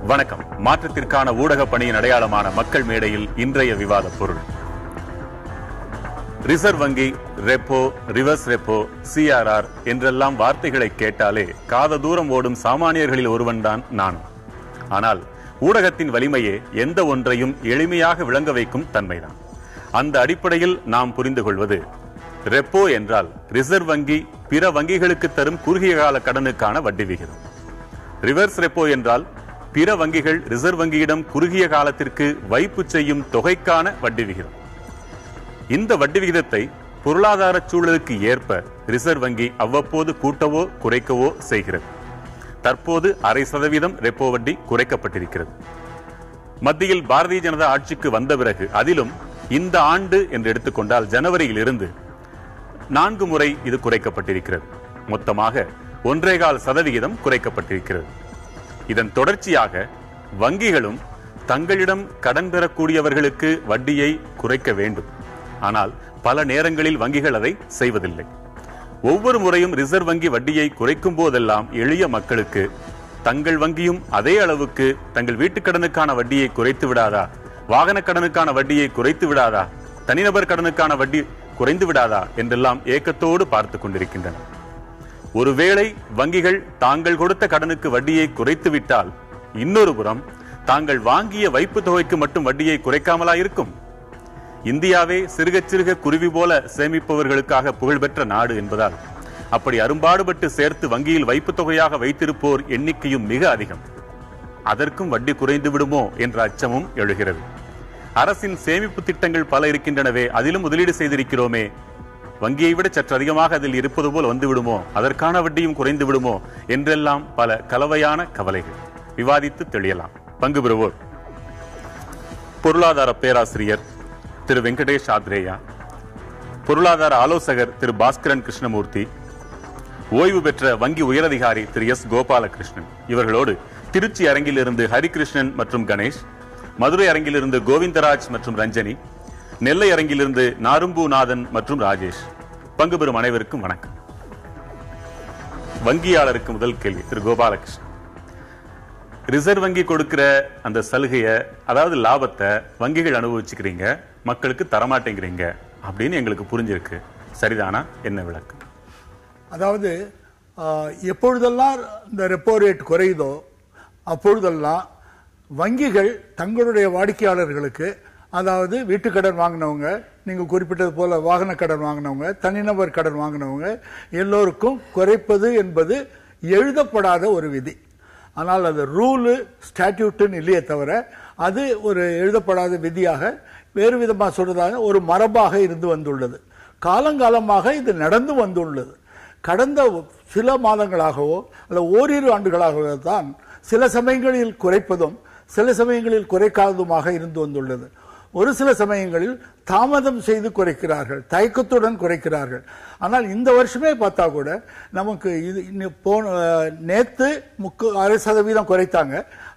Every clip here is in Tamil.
வணக்கம். மாற்றத்திற்கான ஊடக பணியின் அடையாளமான மக்கள் மேடையில் இன்றைய விவாத பொருள். ரிசர்வ் வங்கி, ரெப்போ, ரிவர்ஸ் ரெப்போ, சிஆர்ஆர் என்றெல்லாம் வார்த்தைகளை கேட்டாலே காத தூரம் ஓடும் சாமானியர்களில் ஒருவன்தான் நான். ஆனால் ஊடகத்தின் வலிமையே எந்த ஒன்றையும் எளிமையாக விளங்க வைக்கும் தன்மைதான். அந்த அடிப்படையில் நாம் புரிந்து கொள்வது, ரெப்போ என்றால் ரிசர்வ் வங்கி பிற வங்கிகளுக்கு தரும் குறுகிய கால கடனுக்கான வட்டி விகிதம். ரிவர்ஸ் ரெப்போ என்றால் பிற வங்கிகள் ரிசர்வ் வங்கியிடம் குறுகிய காலத்திற்கு வைப்பு செய்யும் தொகைக்கான வட்டி விகிதம். இந்த வட்டி விகிதத்தை பொருளாதார சூழலுக்கு ஏற்ப ரிசர்வ் வங்கி அவ்வப்போது கூட்டவோ குறைக்கவோ செய்கிறது. தற்போது 0.5% ரெப்போ வட்டி குறைக்கப்பட்டிருக்கிறது. மத்தியில் பாரதிய ஜனதா ஆட்சிக்கு வந்த பிறகு, அதிலும் இந்த ஆண்டு என்று எடுத்துக்கொண்டால் ஜனவரியில் இருந்து 4 முறை இது குறைக்கப்பட்டிருக்கிறது. மொத்தமாக 1.25% குறைக்கப்பட்டிருக்கிறது. இதன் தொடர்ச்சியாக வங்கிகளும் தங்களிடம் கடன் பெறக்கூடியவர்களுக்கு வட்டியை குறைக்க வேண்டும். ஆனால் பல நேரங்களில் வங்கிகள் அதை செய்வதில்லை. ஒவ்வொரு முறையும் ரிசர்வ் வங்கி வட்டியை குறைக்கும் போதெல்லாம் எளிய மக்களுக்கு தங்கள் வங்கியும் அதே அளவுக்கு தங்கள் வீட்டுக் கடனுக்கான வட்டியை குறைத்து விடாதா, வாகன கடனுக்கான வட்டியை குறைத்து விடாதா, தனிநபர் கடனுக்கான வட்டி குறைந்து விடாதா என்றெல்லாம் ஏக்கத்தோடு பார்த்துக் கொண்டிருக்கின்றன. ஒருவேளை வங்கிகள் தாங்கள் கொடுத்த கடனுக்கு வட்டியை குறைத்து விட்டால், இன்னொரு புறம் தாங்கள் வாங்கிய வைப்பு தொகைக்கு மட்டும் வட்டியை குறைக்காமலா இருக்கும்? இந்தியாவே சிறுக சிறுக குருவி போல சேமிப்பவர்களுக்காக புகழ்பெற்ற நாடு என்பதால் அப்படி அரும்பாடுபட்டு சேர்த்து வங்கியில் வைப்பு தொகையாக வைத்திருப்போர் எண்ணிக்கையும் மிக அதிகம். அதற்கும் வட்டி குறைந்து விடுமோ என்ற அச்சமும் எழுகிறது. அரசின் சேமிப்பு திட்டங்கள் பல இருக்கின்றனவே, அதிலும் முதலீடு செய்திருக்கிறோமே, வங்கியை விட சற்று அதிகமாக அதில் இருப்பது போல் வந்து விடுமோ, அதற்கான வட்டியும் குறைந்து விடுமோ என்றெல்லாம் பல கலவையான கவலைகள். விவாதித்து தெளியலாம். பங்கு பெறுவோர்: பொருளாதார பேராசிரியர் திரு வெங்கடேஷ் ஆத்ரேயா, பொருளாதார ஆலோசகர் திரு பாஸ்கரன் கிருஷ்ணமூர்த்தி, ஓய்வு பெற்ற வங்கி உயரதிகாரி திரு எஸ் கோபாலகிருஷ்ணன். இவர்களோடு திருச்சி அரங்கிலிருந்து ஹரிகிருஷ்ணன் மற்றும் கணேஷ், மதுரை அரங்கிலிருந்து கோவிந்தராஜ் மற்றும் ரஞ்சனி, நெல்லை அரங்கிலிருந்து நாரும்பூநாதன் மற்றும் ராஜேஷ். பங்கு பெறும் அனைவருக்கும் வணக்கம். வங்கியாளருக்கு முதல் கேள்வி. திரு கோபாலகிருஷ்ணன், ரிசர்வ் வங்கி கொடுக்கிற அந்த சலுகையை, அதாவது லாபத்தை வங்கிகள் அனுபவிச்சுக்கிறீங்க, மக்களுக்கு தரமாட்டேங்கிறீங்க அப்படின்னு எங்களுக்கு புரிஞ்சிருக்கு, சரிதானா? என்ன விளக்கம்? அதாவது எப்பொழுதெல்லாம் இந்த ரெப்போ ரேட் குறையுதோ அப்பொழுதெல்லாம் வங்கிகள் தங்களுடைய வாடிக்கையாளர்களுக்கு, அதாவது வீட்டு கடன் வாங்கினவங்க, நீங்கள் குறிப்பிட்டது போல வாகன கடன் வாங்கினவங்க, தனிநபர் கடன் வாங்கினவங்க எல்லோருக்கும் குறைப்பது என்பது எழுதப்படாத ஒரு விதி. ஆனால் அது ரூலு ஸ்டாட்யூட்டுன்னு இல்லையே தவிர அது ஒரு எழுதப்படாத விதியாக, வேறு விதமாக சொல்றதாக ஒரு மரபாக இருந்து வந்துள்ளது. காலங்காலமாக இது நடந்து வந்துள்ளது. கடந்த சில மாதங்களாகவோ அல்ல ஓரிரு ஆண்டுகளாகவோ தான் சில சமயங்களில் குறைப்பதும் சில சமயங்களில் குறைக்காததுமாக இருந்து வந்துள்ளது. ஒரு சில சமயங்களில் தாமதம் செய்து குறைக்கிறார்கள், தயக்கத்துடன் குறைக்கிறார்கள். ஆனால் இந்த வருஷமே பார்த்தா கூட நமக்கு இது நேற்று 0.5% குறைத்தாங்க,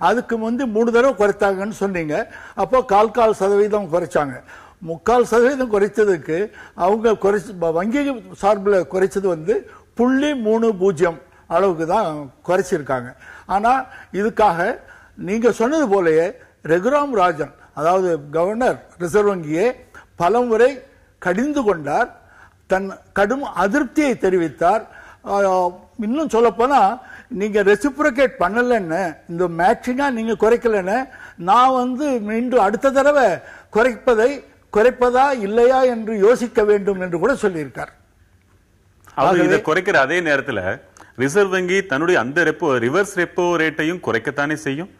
அதுக்கு முந்தி 3 தடவை குறைத்தாங்கன்னு சொன்னீங்க. அப்போ 0.25% குறைச்சாங்க. 0.25% குறைத்ததுக்கு அவங்க வங்கி சார்பில் குறைச்சது 0.30 அளவுக்கு தான் குறைச்சிருக்காங்க. ஆனால் இதுக்காக நீங்க சொன்னது போலயே ரகுராம் ராஜன், அதாவது கவர்னர் ரிசர்வ் வங்கியை பலமுறை கடிந்து கொண்டார், தன் கடும் அதிருப்தியை தெரிவித்தார். இன்னும் சொல்லப்போனா, நீங்க ரெசிப்ரோகேட் பண்ணலன்னு, இந்த மேட்சிங்கா நீங்க குறைக்கலன்னு, நான் மீண்டும் அடுத்த தடவை குறைப்பதா இல்லையா என்று யோசிக்க வேண்டும் என்று கூட சொல்லியிருக்கார். இதை குறைக்கிற அதே நேரத்தில் ரிசர்வ் வங்கி தன்னுடைய அந்த ரிவர்ஸ் ரெப்போ ரேட்டையும் குறைக்கத்தானே செய்யும்.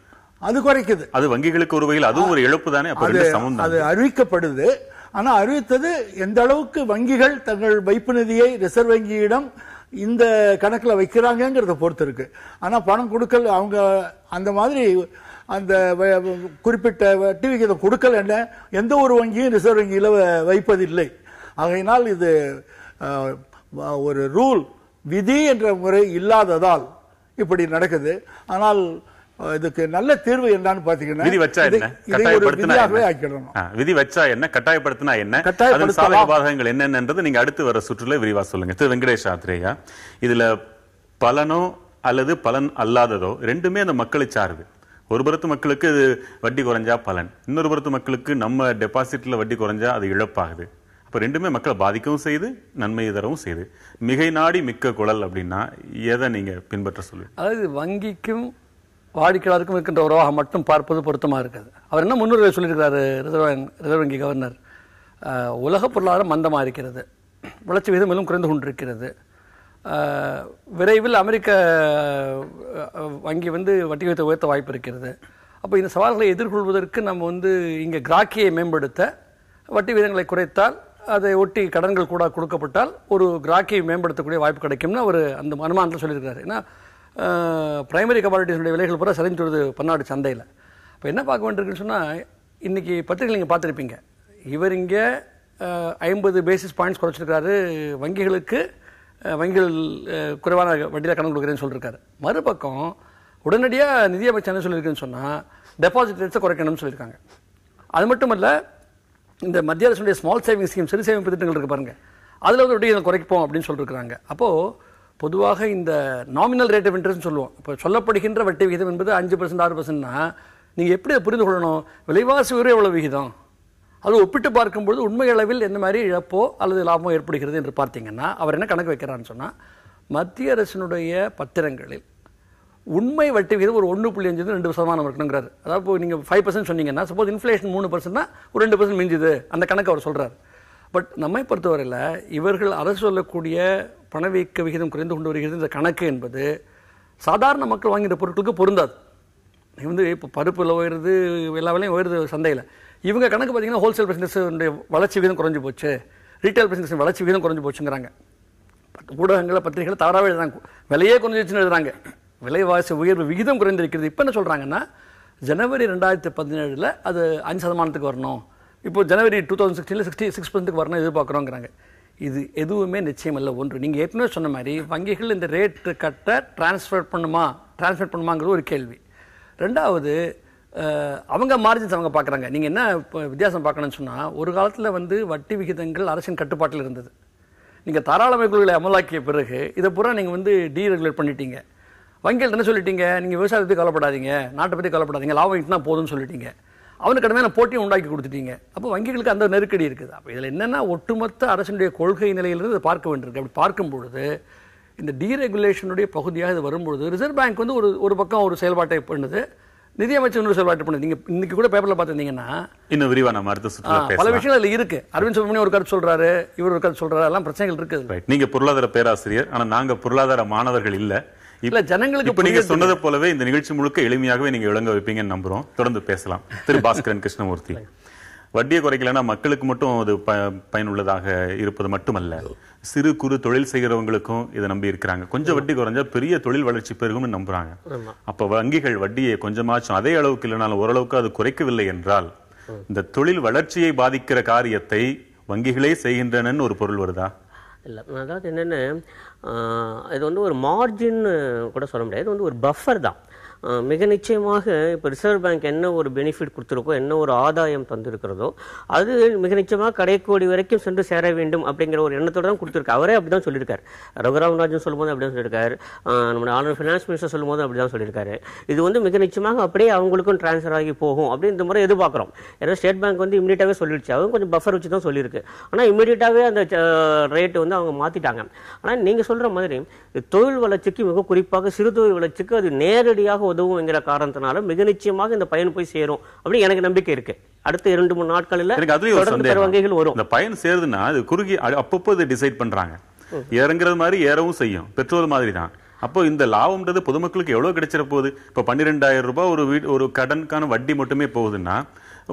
அது குறைக்குது. அது வங்கிகளுக்கு ஒரு வகையில் அதுவும் ஒரு இழப்பு தானே. அது அறிவிக்கப்படுது. ஆனா அறிவித்தது எந்த அளவுக்கு வங்கிகள் தங்கள் வைப்பு நிதியை ரிசர்வ் வங்கியிடம் இந்த கணக்குல வைக்கிறாங்கிறத பொறுத்து இருக்கு. ஆனா பணம் கொடுக்கல், அவங்க அந்த மாதிரி அந்த குறிப்பிட்ட வட்டி விகிதம் கொடுக்கல் என்ன எந்த ஒரு வங்கியும் ரிசர்வ் வங்கியில வைப்பதில்லை. ஆகையினால் இது ஒரு ரூல், விதி என்ற முறை இல்லாததால் இப்படி நடக்குது. ஆனால் இதுக்கு நல்ல தீர்வு என்னன்னு பாத்தீங்கன்னா, விதி வச்சா என்ன, கட்டாயப்படுத்தினா என்ன, அதன் சாதக பாதகங்கள் என்னன்றது நீங்க அடுத்து வர சுற்றுல விரிவா சொல்லுங்க. திரு வெங்கடேஷ் ஆத்ரேயா, இதுல பலனோ அல்லது பலன் அல்லாததோ ரெண்டுமே அந்த மக்களை சாருது. ஒரு புறத்து மக்களுக்கு இது வட்டி குறைஞ்சா பலன், இன்னொரு புறத்து மக்களுக்கு நம்ம டெபாசிட்ல வட்டி குறைஞ்சா அது இழப்பாகுது. அப்ப ரெண்டுமே மக்களை பாதிக்கவும் செய்து நன்மை தரவும் செய்யுது. மிகை நாடி மிக்க குழல் அப்படின்னா எதை நீங்க பின்பற்ற சொல்லுங்க? அதாவது வங்கிக்கும் வாடிக்கையாளருக்கும் இருக்கின்ற உறவாக மட்டும் பார்ப்பது பொருத்தமா இருக்காது. அவர் என்ன முன்னுரை சொல்லியிருக்கிறாரு ரிசர்வ் வங்கி கவர்னர், உலக பொருளாதாரம் மந்தமாக இருக்கிறது, வளர்ச்சி விகிதம் மேலும் குறைந்து கொண்டிருக்கிறது, விரைவில் அமெரிக்க வங்கி வட்டி விகிதத்தை உயர்த்த வாய்ப்பு இருக்கிறது. அப்போ இந்த சவால்களை எதிர்கொள்வதற்கு நம்ம இங்கே கிராக்கியை மேம்படுத்த வட்டி விகிதங்களை குறைத்தால், அதை ஒட்டி கடன்கள் கூட கொடுக்கப்பட்டால் ஒரு கிராக்கியை மேம்படுத்தக்கூடிய வாய்ப்பு கிடைக்கும்னு அவர் அந்த அனுமானத்தில் சொல்லியிருக்கிறாரு. ஏன்னா பிரைமரி கமாடிட்டிஸுடைய விலைகள் பூரா சரிஞ்சு வருது பன்னாடு சந்தையில். இப்போ என்ன பார்க்க வேண்டியிருக்குன்னு சொன்னால், இன்றைக்கி பத்திரிகை நீங்கள் பார்த்துருப்பீங்க, இவர் இங்கே 50 பேசிஸ் பாயிண்ட்ஸ் குறைச்சிருக்காரு, வங்கிகள் குறைவான வட்டியில் கடன் கொடுக்குறேன்னு சொல்லியிருக்காரு. மறுபக்கம் உடனடியாக நிதியமைச்சர் என்ன சொல்லியிருக்குன்னு சொன்னால் டெபாசிட் ரேட்ஸை குறைக்கணும்னு சொல்லியிருக்காங்க. அது மட்டும் இல்லை, இந்த மத்திய அரசுடைய ஸ்மால் சேவிங் ஸ்கீம், சிறு சேமிப்பு திட்டங்கள் இருக்குது பாருங்கள், அதில் வட்டியை குறைப்போம் அப்படின்னு சொல்லியிருக்கிறாங்க. அப்போது பொதுவாக இந்த நாமினல் ரேட் ஆஃப் இன்ட்ரெஸ்ட்னு சொல்லுவோம். இப்போ சொல்லப்படுகின்ற வட்டி விகிதம் என்பது 5% 6%னா நீங்கள் எப்படி புரிந்து கொள்ளணும்? விலைவாசி உயர்வு எவ்வளோ விகிதம், அது ஒப்பிட்டு பார்க்கும்பொழுது உண்மை அளவில் என்ன மாதிரி இழப்போ அல்லது லாபமோ ஏற்படுகிறது என்று பார்த்தீங்கன்னா, அவர் என்ன கணக்கு வைக்கிறான்னு சொன்னால், மத்திய அரசினுடைய பத்திரங்களில் உண்மை வட்டி விகிதம் ஒரு 1.5 2% இருக்கணுங்கிறாரு. அதாவது இப்போ நீங்கள் 5% சொன்னீங்கன்னா, சப்போஸ் இன்ஃப்ளேஷன் 3%னா ஒரு 2% மிஞ்சுது, அந்த கணக்கு அவர் சொல்கிறார். பட் நம்மை பொறுத்தவரையில் இவர்கள் அரசு சொல்லக்கூடிய பணவீக்க விகிதம் குறைந்து கொண்டு வருகிறது இந்த கணக்கு என்பது சாதாரண மக்கள் வாங்கிற பொருட்களுக்கு பொருந்தாது. இப்போ பருப்பு உயருது, எல்லா விலையும் உயருது சந்தையில். இவங்க கணக்கு பார்த்தீங்கன்னா ஹோல்சேல் பிஸ்னஸுடைய வளர்ச்சி விகிதம் குறைஞ்சி போச்சு, ரீட்டைல் பிஸ்னஸ் வளர்ச்சி விகிதம் குறைஞ்சி போச்சுங்கிறாங்க. ஊடகங்களை பத்திரிகைகளை தவறாக எழுதுறாங்க, விலையே குறைஞ்சிச்சுன்னு எழுதுறாங்க, விலைவாசி உயர்வு விகிதம் குறைந்திருக்கிறது. இப்போ என்ன சொல்கிறாங்கன்னா, ஜனவரி 2017 அது 5% வரணும், இப்போ ஜனவரி 2016 66% வரணும் எதிர்பார்க்குறோங்கிறாங்க. இது எதுவுமே நிச்சயம் இல்லை. ஒன்று, நீங்கள் ஏற்கனவே சொன்ன மாதிரி வங்கிகள் இந்த ரேட்டு கட்ட டிரான்ஸ்ஃபர் பண்ணுமாங்கிறது ஒரு கேள்வி. ரெண்டாவது, அவங்க மார்ஜின்ஸ் அவங்க பார்க்குறாங்க. நீங்கள் என்ன இப்போ வித்தியாசம் பார்க்கணும்னு சொன்னால், ஒரு காலத்தில் வட்டி விகிதங்கள் அரசின் கட்டுப்பாட்டில் இருந்தது. நீங்கள் தாராளமய கொள்கைகளை அமலாக்கிய பிறகு இதை பூரா நீங்கள் டீரெகுலேட் பண்ணிட்டீங்க. வங்கிகள் என்ன சொல்லிட்டீங்க, நீங்கள் விவசாயத்தை பற்றி கவலைப்படாதீங்க, நாட்டை பற்றி கவலைப்படாதீங்க, லாபம் ஈட்டினா போதும்னு சொல்லிட்டீங்க. அவனுக்கு கடுமையான போட்டியும் உண்டாக்கி கொடுத்துட்டீங்க. அப்போ வங்கிகளுக்கு அந்த நெருக்கடி இருக்குது. அப்போ இதில் என்னென்னா, ஒட்டுமொத்த அரசினுடைய கொள்கை நிலையிலிருந்து இதை பார்க்க வேண்டியிருக்கு. அப்படி பார்க்கும்பொழுது இந்த டீரெகுலேஷனுடைய பகுதியாக இது வரும்பொழுது ரிசர்வ் பேங்க் ஒரு பக்கம் ஒரு செயல்பாட்டை பண்ணுது, நிதியமைச்சர் இன்னொரு செயல்பாட்டை பண்ணுது. நீங்கள் இன்னைக்கு கூட பேப்பரில் பார்த்துருந்தீங்கன்னா இன்னும் விரிவாக நம்ம அடுத்த பல விஷயங்கள் அதில் இருக்கு. அரவிந்த் சுப்ரமணியம் ஒரு கருத்து சொல்றாரு, இவர் ஒரு கருத்து சொல்றாரு, எல்லாம் பிரச்சனைகள் இருக்குது. நீங்க பொருளாதார பேராசிரியர், ஆனால் நாங்க பொருளாதார மாணவர்கள் இல்லை. இல்ல ஜனங்களுக்கு இப்ப நீங்க சொன்னது போலவே இந்த நிகழ்ச்சி முழுக்க எளிமையாகவே நீங்க விளங்க வைப்பீங்கன்னு நம்புறோம். தொடர்ந்து பேசலாம். திரு பாஸ்கரன் கிருஷ்ணமூர்த்தி, வட்டியை குறைக்கலன்னா மக்களுக்கு மட்டும் அது பயனுள்ளதாக இருப்பது மட்டுமல்ல, சிறு குறு தொழில் செய்கிறவங்களுக்கும் இதை நம்பி இருக்கிறாங்க. கொஞ்சம் வட்டி குறைஞ்சா பெரிய தொழில் வளர்ச்சி பெருகும்னு நம்புறாங்க. அப்ப வங்கிகள் வட்டியை கொஞ்சமாச்சும் அதே அளவுக்கு இல்லைனாலும் ஓரளவுக்கு அது குறைக்கவில்லை என்றால் இந்த தொழில் வளர்ச்சியை பாதிக்கிற காரியத்தை வங்கிகளே செய்கின்றனன்னு ஒரு பொருள் வருதா? இல்லை, அதாவது என்னென்னு, இது ஒரு மார்ஜின் கூட சொல்ல முடியாது, இது ஒரு பஃபர் தான். மிக நிச்சயமாக இப்போ ரிசர்வ் பேங்க் என்ன ஒரு பெனிஃபிட் கொடுத்துருக்கோ, என்ன ஒரு ஆதாயம் தந்திருக்கிறதோ, அது மிக நிச்சயமாக கடைக்கோடி வரைக்கும் சென்று சேர வேண்டும் அப்படிங்கிற ஒரு எண்ணத்தோடு தான் கொடுத்துருக்கு. அவரே அப்படி தான் சொல்லியிருக்காரு. ரகுராமராஜன் சொல்லும்போது அப்படி தான் சொல்லியிருக்காரு, நம்மளோட ஆளுநர் ஃபினான்ஸ் மினிஸ்டர் சொல்லும்போது அப்படி தான் சொல்லியிருக்காரு. இது மிக நிச்சயமாக அப்படியே அவங்களுக்கும் டிரான்ஸ்ஃபர் ஆகி போகும் அப்படின்னு இந்த முறை எதிர்பார்க்குறோம். ஏன்னா ஸ்டேட் பேங்க் இமீடியட்டாகவே சொல்லிடுச்சு, அவங்க கொஞ்சம் பஃபர் வச்சு தான் சொல்லியிருக்கு. ஆனால் இமீடியட்டாகவே அந்த ரேட்டு அவங்க மாற்றிட்டாங்க. ஆனால் நீங்கள் சொல்கிற மாதிரி தொழில் வளர்ச்சிக்கு, மிக குறிப்பாக சிறு தொழில் வளர்ச்சிக்கு அது நேரடியாக உதவும் என்கிற காரணத்தினால மிக நிச்சயமாக இந்த பயன் போய் சேரும் அப்படின்னு எனக்கு நம்பிக்கை இருக்கு. அடுத்த 2-3 நாட்களில் வங்கிகள் வரும். இந்த பயன் சேருதுன்னா அது குறுகி அப்பப்போ இதை டிசைட் பண்றாங்க. இறங்குறது மாதிரி ஏறவும் செய்யும், பெட்ரோல் மாதிரி தான். அப்போ இந்த லாபம்ன்றது பொதுமக்களுக்கு எவ்வளவு கிடைச்சிட போகுது? இப்போ 12,000 ரூபாய் ஒரு கடனுக்கான வட்டி மட்டுமே போகுதுன்னா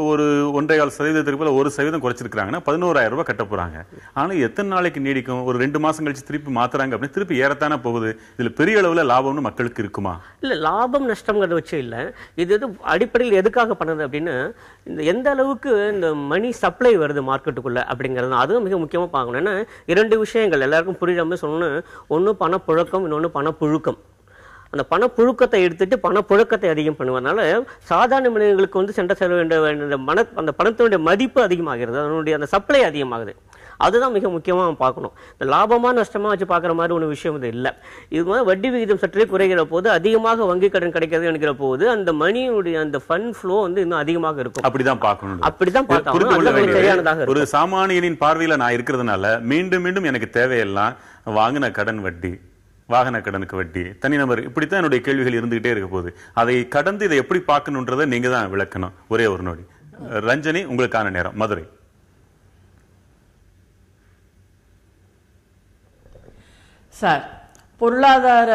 ஒரு 1.25% போல 1% குறைச்சிருக்காங்கன்னா 11,000 ரூபாய் கட்ட போறாங்க. ஆனா எத்தனை நாளைக்கு நீடிக்கும்? ஒரு 2 மாசம் கழிச்சு திருப்பி மாத்துறாங்க அப்படின்னு திருப்பி ஏறத்தானே போகுது. இதுல பெரிய அளவுல லாபம்னு மக்களுக்கு இருக்குமா? இல்ல, லாபம் நஷ்டம்ங்கிறத வச்சு இல்ல, இது அடிப்படையில் எதுக்காக பண்ணது அப்படின்னு, இந்த எந்த அளவுக்கு இந்த மணி சப்ளை வருது மார்க்கெட்டுக்குள்ள அப்படிங்கிறது அதுவும் மிக முக்கியமா பார்க்கணும். ஏன்னா 2 விஷயங்கள் எல்லாருக்கும் புரியாம சொல்லணும். ஒன்னு பணப்புழக்கம், இன்னொன்னு பணப்புழுக்கம். அந்த பணப்புழுக்கத்தை எடுத்துட்டு பணப்புழக்கத்தை அதிகம் பண்ணுவதனால சாதாரண மனிதர்களுக்கு சென்ற செல்ல வேண்டிய அந்த பணத்தினுடைய மதிப்பு அதிகமாகிறது, அதனுடைய அந்த சப்ளை அதிகமாகுது. அதுதான் மிக முக்கியமாக பார்க்கணும். இந்த லாபமா நஷ்டமா வச்சு பார்க்குற மாதிரி ஒரு விஷயம் இது இல்லை. இது மாதிரி வட்டி விகிதம் சற்றே குறைகிற போது, அதிகமாக வங்கி கடன் கிடைக்கிறது என்கிற போது அந்த மணியுடைய அந்த ஃபண்ட் ஃப்ளோ வந்து இன்னும் அதிகமாக இருக்கும். அப்படிதான் பார்க்கணும். அப்படிதான் பார்த்தா ஒரு சாமானியனின் பார்வையில நான் இருக்கிறதுனால மீண்டும் மீண்டும் எனக்கு தேவையெல்லாம் வாங்கின கடன் வட்டி, வாகன கடனுக்கு வட்டி, தனிநபர், இப்படித்தான் என்னுடைய கேள்விகள் இருந்துகிட்டே இருக்க போகுது. அதை கடந்து இதை எப்படி பார்க்கணுன்றதை நீங்க தான் விளக்கணும். ஒரே ஒரு நொடி. ரஞ்சனி, உங்களுக்கான நேரம். மதுரை. சார், பொருளாதார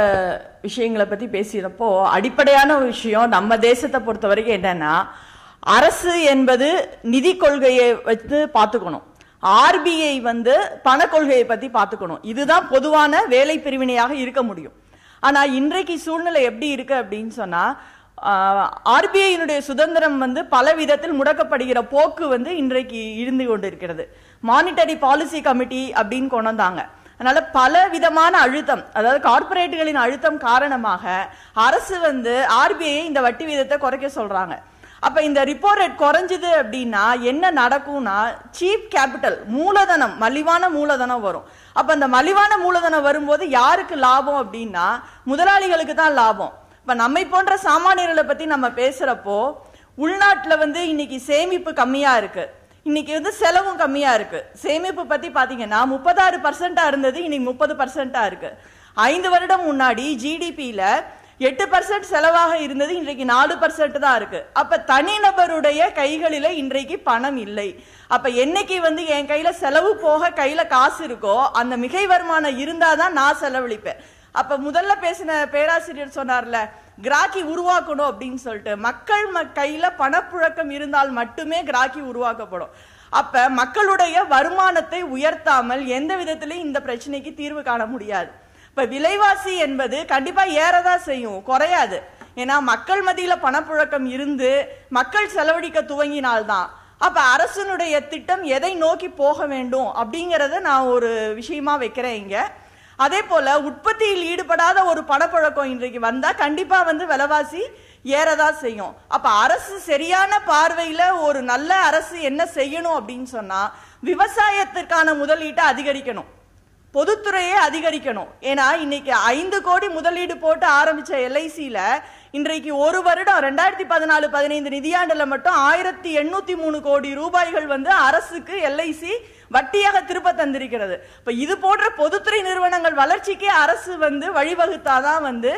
விஷயங்களை பத்தி பேசியப்போ அடிப்படையான ஒரு விஷயம் நம்ம தேசத்தை பொறுத்த வரைக்கும் என்னன்னா, அரசு என்பது நிதி கொள்கையை வச்சு பார்த்துக்கணும், ஆர்பிஐ வந்து பண கொள்கையை பத்தி பார்த்துக்கணும். இதுதான் பொதுவான வேலை பிரிவினையாக இருக்க முடியும். ஆனா இன்றைக்கு சூழ்நிலை எப்படி இருக்கு அப்படின்னு சொன்னா, ஆர்பிஐனுடைய சுதந்திரம் வந்து பல விதத்தில் முடக்கப்படுகிற போக்கு வந்து இன்றைக்கு இருந்து கொண்டிருக்கிறது. மானிட்டரி பாலிசி கமிட்டி அப்படின்னு கொண்டு வந்தாங்க. அதனால பல விதமான அழுத்தம், அதாவது கார்பரேட்டுகளின் அழுத்தம் காரணமாக அரசு வந்து ஆர்பிஐ இந்த வட்டி வீதத்தை குறைக்க சொல்றாங்க. அப்ப இந்த ரிப்போ ரேட் குறைஞ்சது அப்படின்னா என்ன நடக்கும்னா, சீப் கேபிட்டல், மூலதனம், மலிவான மூலதனம் வரும். அப்ப அந்த மலிவான மூலதனம் வரும்போது யாருக்கு லாபம் அப்படின்னா முதலாளிகளுக்கு தான் லாபம். இப்ப நம்மை போன்ற சாமானியர்களை பத்தி நம்ம பேசுறப்போ, உள்நாட்டுல வந்து இன்னைக்கு சேமிப்பு கம்மியா இருக்கு, இன்னைக்கு வந்து செலவும் கம்மியா இருக்கு. சேமிப்பு பத்தி பாத்தீங்கன்னா 36% இருந்தது, இன்னைக்கு 30% இருக்கு. 5 வருடம் முன்னாடி ஜிடிபியில 8% செலவாக இருந்தது, இன்றைக்கு 4% தான் இருக்கு. அப்ப தனிநபருடைய கைகளில இன்றைக்கு பணம் இல்லை. அப்ப என்னைக்கு வந்து என் கையில செலவு போக கையில காசு இருக்கோ, அந்த மிகை வருமானம் இருந்தாதான் நான் செலவழிப்பேன். அப்ப முதல்ல பேசின பேராசிரியர் சொன்னார்ல, கிராக்கி உருவாக்கணும் அப்படின்னு சொல்லிட்டு, மக்கள் கையில பணப்புழக்கம் இருந்தால் மட்டுமே கிராக்கி உருவாக்கப்படும். அப்ப மக்களுடைய வருமானத்தை உயர்த்தாமல் எந்த விதத்திலையும் இந்த பிரச்சனைக்கு தீர்வு காண முடியாது. இப்ப விலைவாசி என்பது கண்டிப்பா ஏறதான் செய்யும், குறையாது. ஏன்னா மக்கள் மத்தியில பணப்புழக்கம் இருந்து மக்கள் செலவழிக்க துவங்கினால்தான். அப்ப அரசனுடைய திட்டம் எதை நோக்கி போக வேண்டும் அப்படிங்கறத நான் ஒரு விஷயமா வைக்கிறேன் இங்க. அதே போல உற்பத்தியில் ஈடுபடாத ஒரு பணப்புழக்கம் இன்றைக்கு வந்தா கண்டிப்பா வந்து விலைவாசி ஏறதான் செய்யும். அப்ப அரசு சரியான பார்வையில ஒரு நல்ல அரசு என்ன செய்யணும் அப்படின்னு சொன்னா, விவசாயத்திற்கான முதலீட்டை அதிகரிக்கணும், பொதுத்துறையை அதிகரிக்கணும். ஏன்னா இன்னைக்கு 5 கோடி முதலீடு போட்டு ஆரம்பிச்ச எல்ஐசியில இன்றைக்கு ஒரு வருடம் 2014-15 நிதியாண்டுல மட்டும் 1803 கோடி ரூபாய்கள் வந்து அரசுக்கு எல்ஐசி வட்டியாக திருப்ப தந்திருக்கிறது. இப்ப இது போன்ற பொதுத்துறை நிறுவனங்கள் வளர்ச்சிக்கு அரசு வந்து வழிவகுத்தாதான் வந்து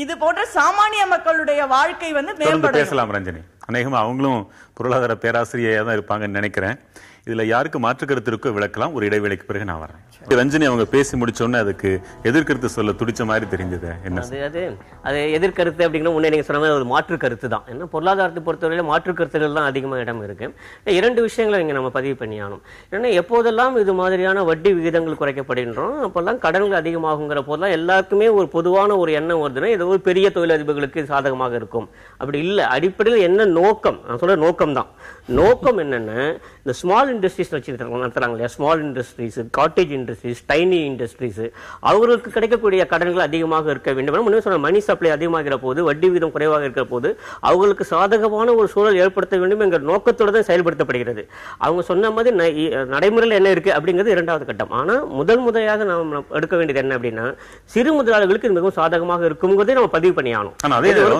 இது போன்ற சாமானிய மக்களுடைய வாழ்க்கை வந்து மேம்படும். பேசலாம் ரஞ்சனி. அநேகமா அவங்களும் பொருளாதார பேராசிரியையா தான் இருப்பாங்கன்னு நினைக்கிறேன். இதுல யாருக்கு மாற்று கருத்து இருக்கோ விளக்கலாம். ஒரு இடைவேளைக்கு பிறகு நான் வரேன். ரஞ்சனி அவங்க பேசி முடிச்சோன்னு அதுக்கு எதிர்கருத்து சொல்ல துடிச்ச மாதிரி தெரிஞ்சது. என்ன அது எதிர்கருத்து அப்படிங்கிற முன்னே நீங்க சொன்ன மாதிரி ஒரு மாற்று கருத்து தான். ஏன்னா பொருளாதாரத்தை பொறுத்தவரையில மாற்று கருத்துக்கள் தான் அதிகமாக இடம் இருக்கு. 2 விஷயங்களை இங்க நம்ம பதிவு பண்ணி ஆகணும். ஏன்னா எப்போதெல்லாம் இது மாதிரியான வட்டி விகிதங்கள் குறைக்கப்படுகின்றோம், அப்பெல்லாம் கடன்கள் அதிகமாகுங்கிற போதெல்லாம் எல்லாருக்குமே ஒரு பொதுவான ஒரு எண்ணம் வருதுன்னா இது ஒரு பெரிய தொழிலதிபர்களுக்கு சாதகமாக இருக்கும். அப்படி இல்லை. அடிப்படையில் என்ன நோக்கம், நான் சொல்ற நோக்கம் தான். நோக்கம் என்னன்னா, இந்த ஸ்மால் இண்டஸ்ட்ரீஸ் நடத்துறாங்க இல்லையா, small industries, cottage industries, tiny industries, அவர்களுக்கு கிடைக்கக்கூடிய கடன்கள் அதிகமாக இருக்க வேண்டும். முன்னே சொன்ன மணி சப்ளை அதிகமாகிற போது, வட்டி விகிதம் குறைவாக இருக்கிற போது அவர்களுக்கு சாதகமான ஒரு சூழல் ஏற்படுத்த வேண்டும் என்கிற நோக்கத்தோடு தான் செயல்படுத்தப்படுகிறது. அவங்க சொன்ன மாதிரி நடைமுறையில் என்ன இருக்கு அப்படிங்கிறது 2வது கட்டம். ஆனா முதன்முறையாக நாம் எடுக்க வேண்டியது என்ன அப்படின்னா, சிறு முதலாளிகளுக்கு இது மிகவும் சாதகமாக இருக்குங்கிறதை நம்ம பதிவு பண்ணி ஆகணும்.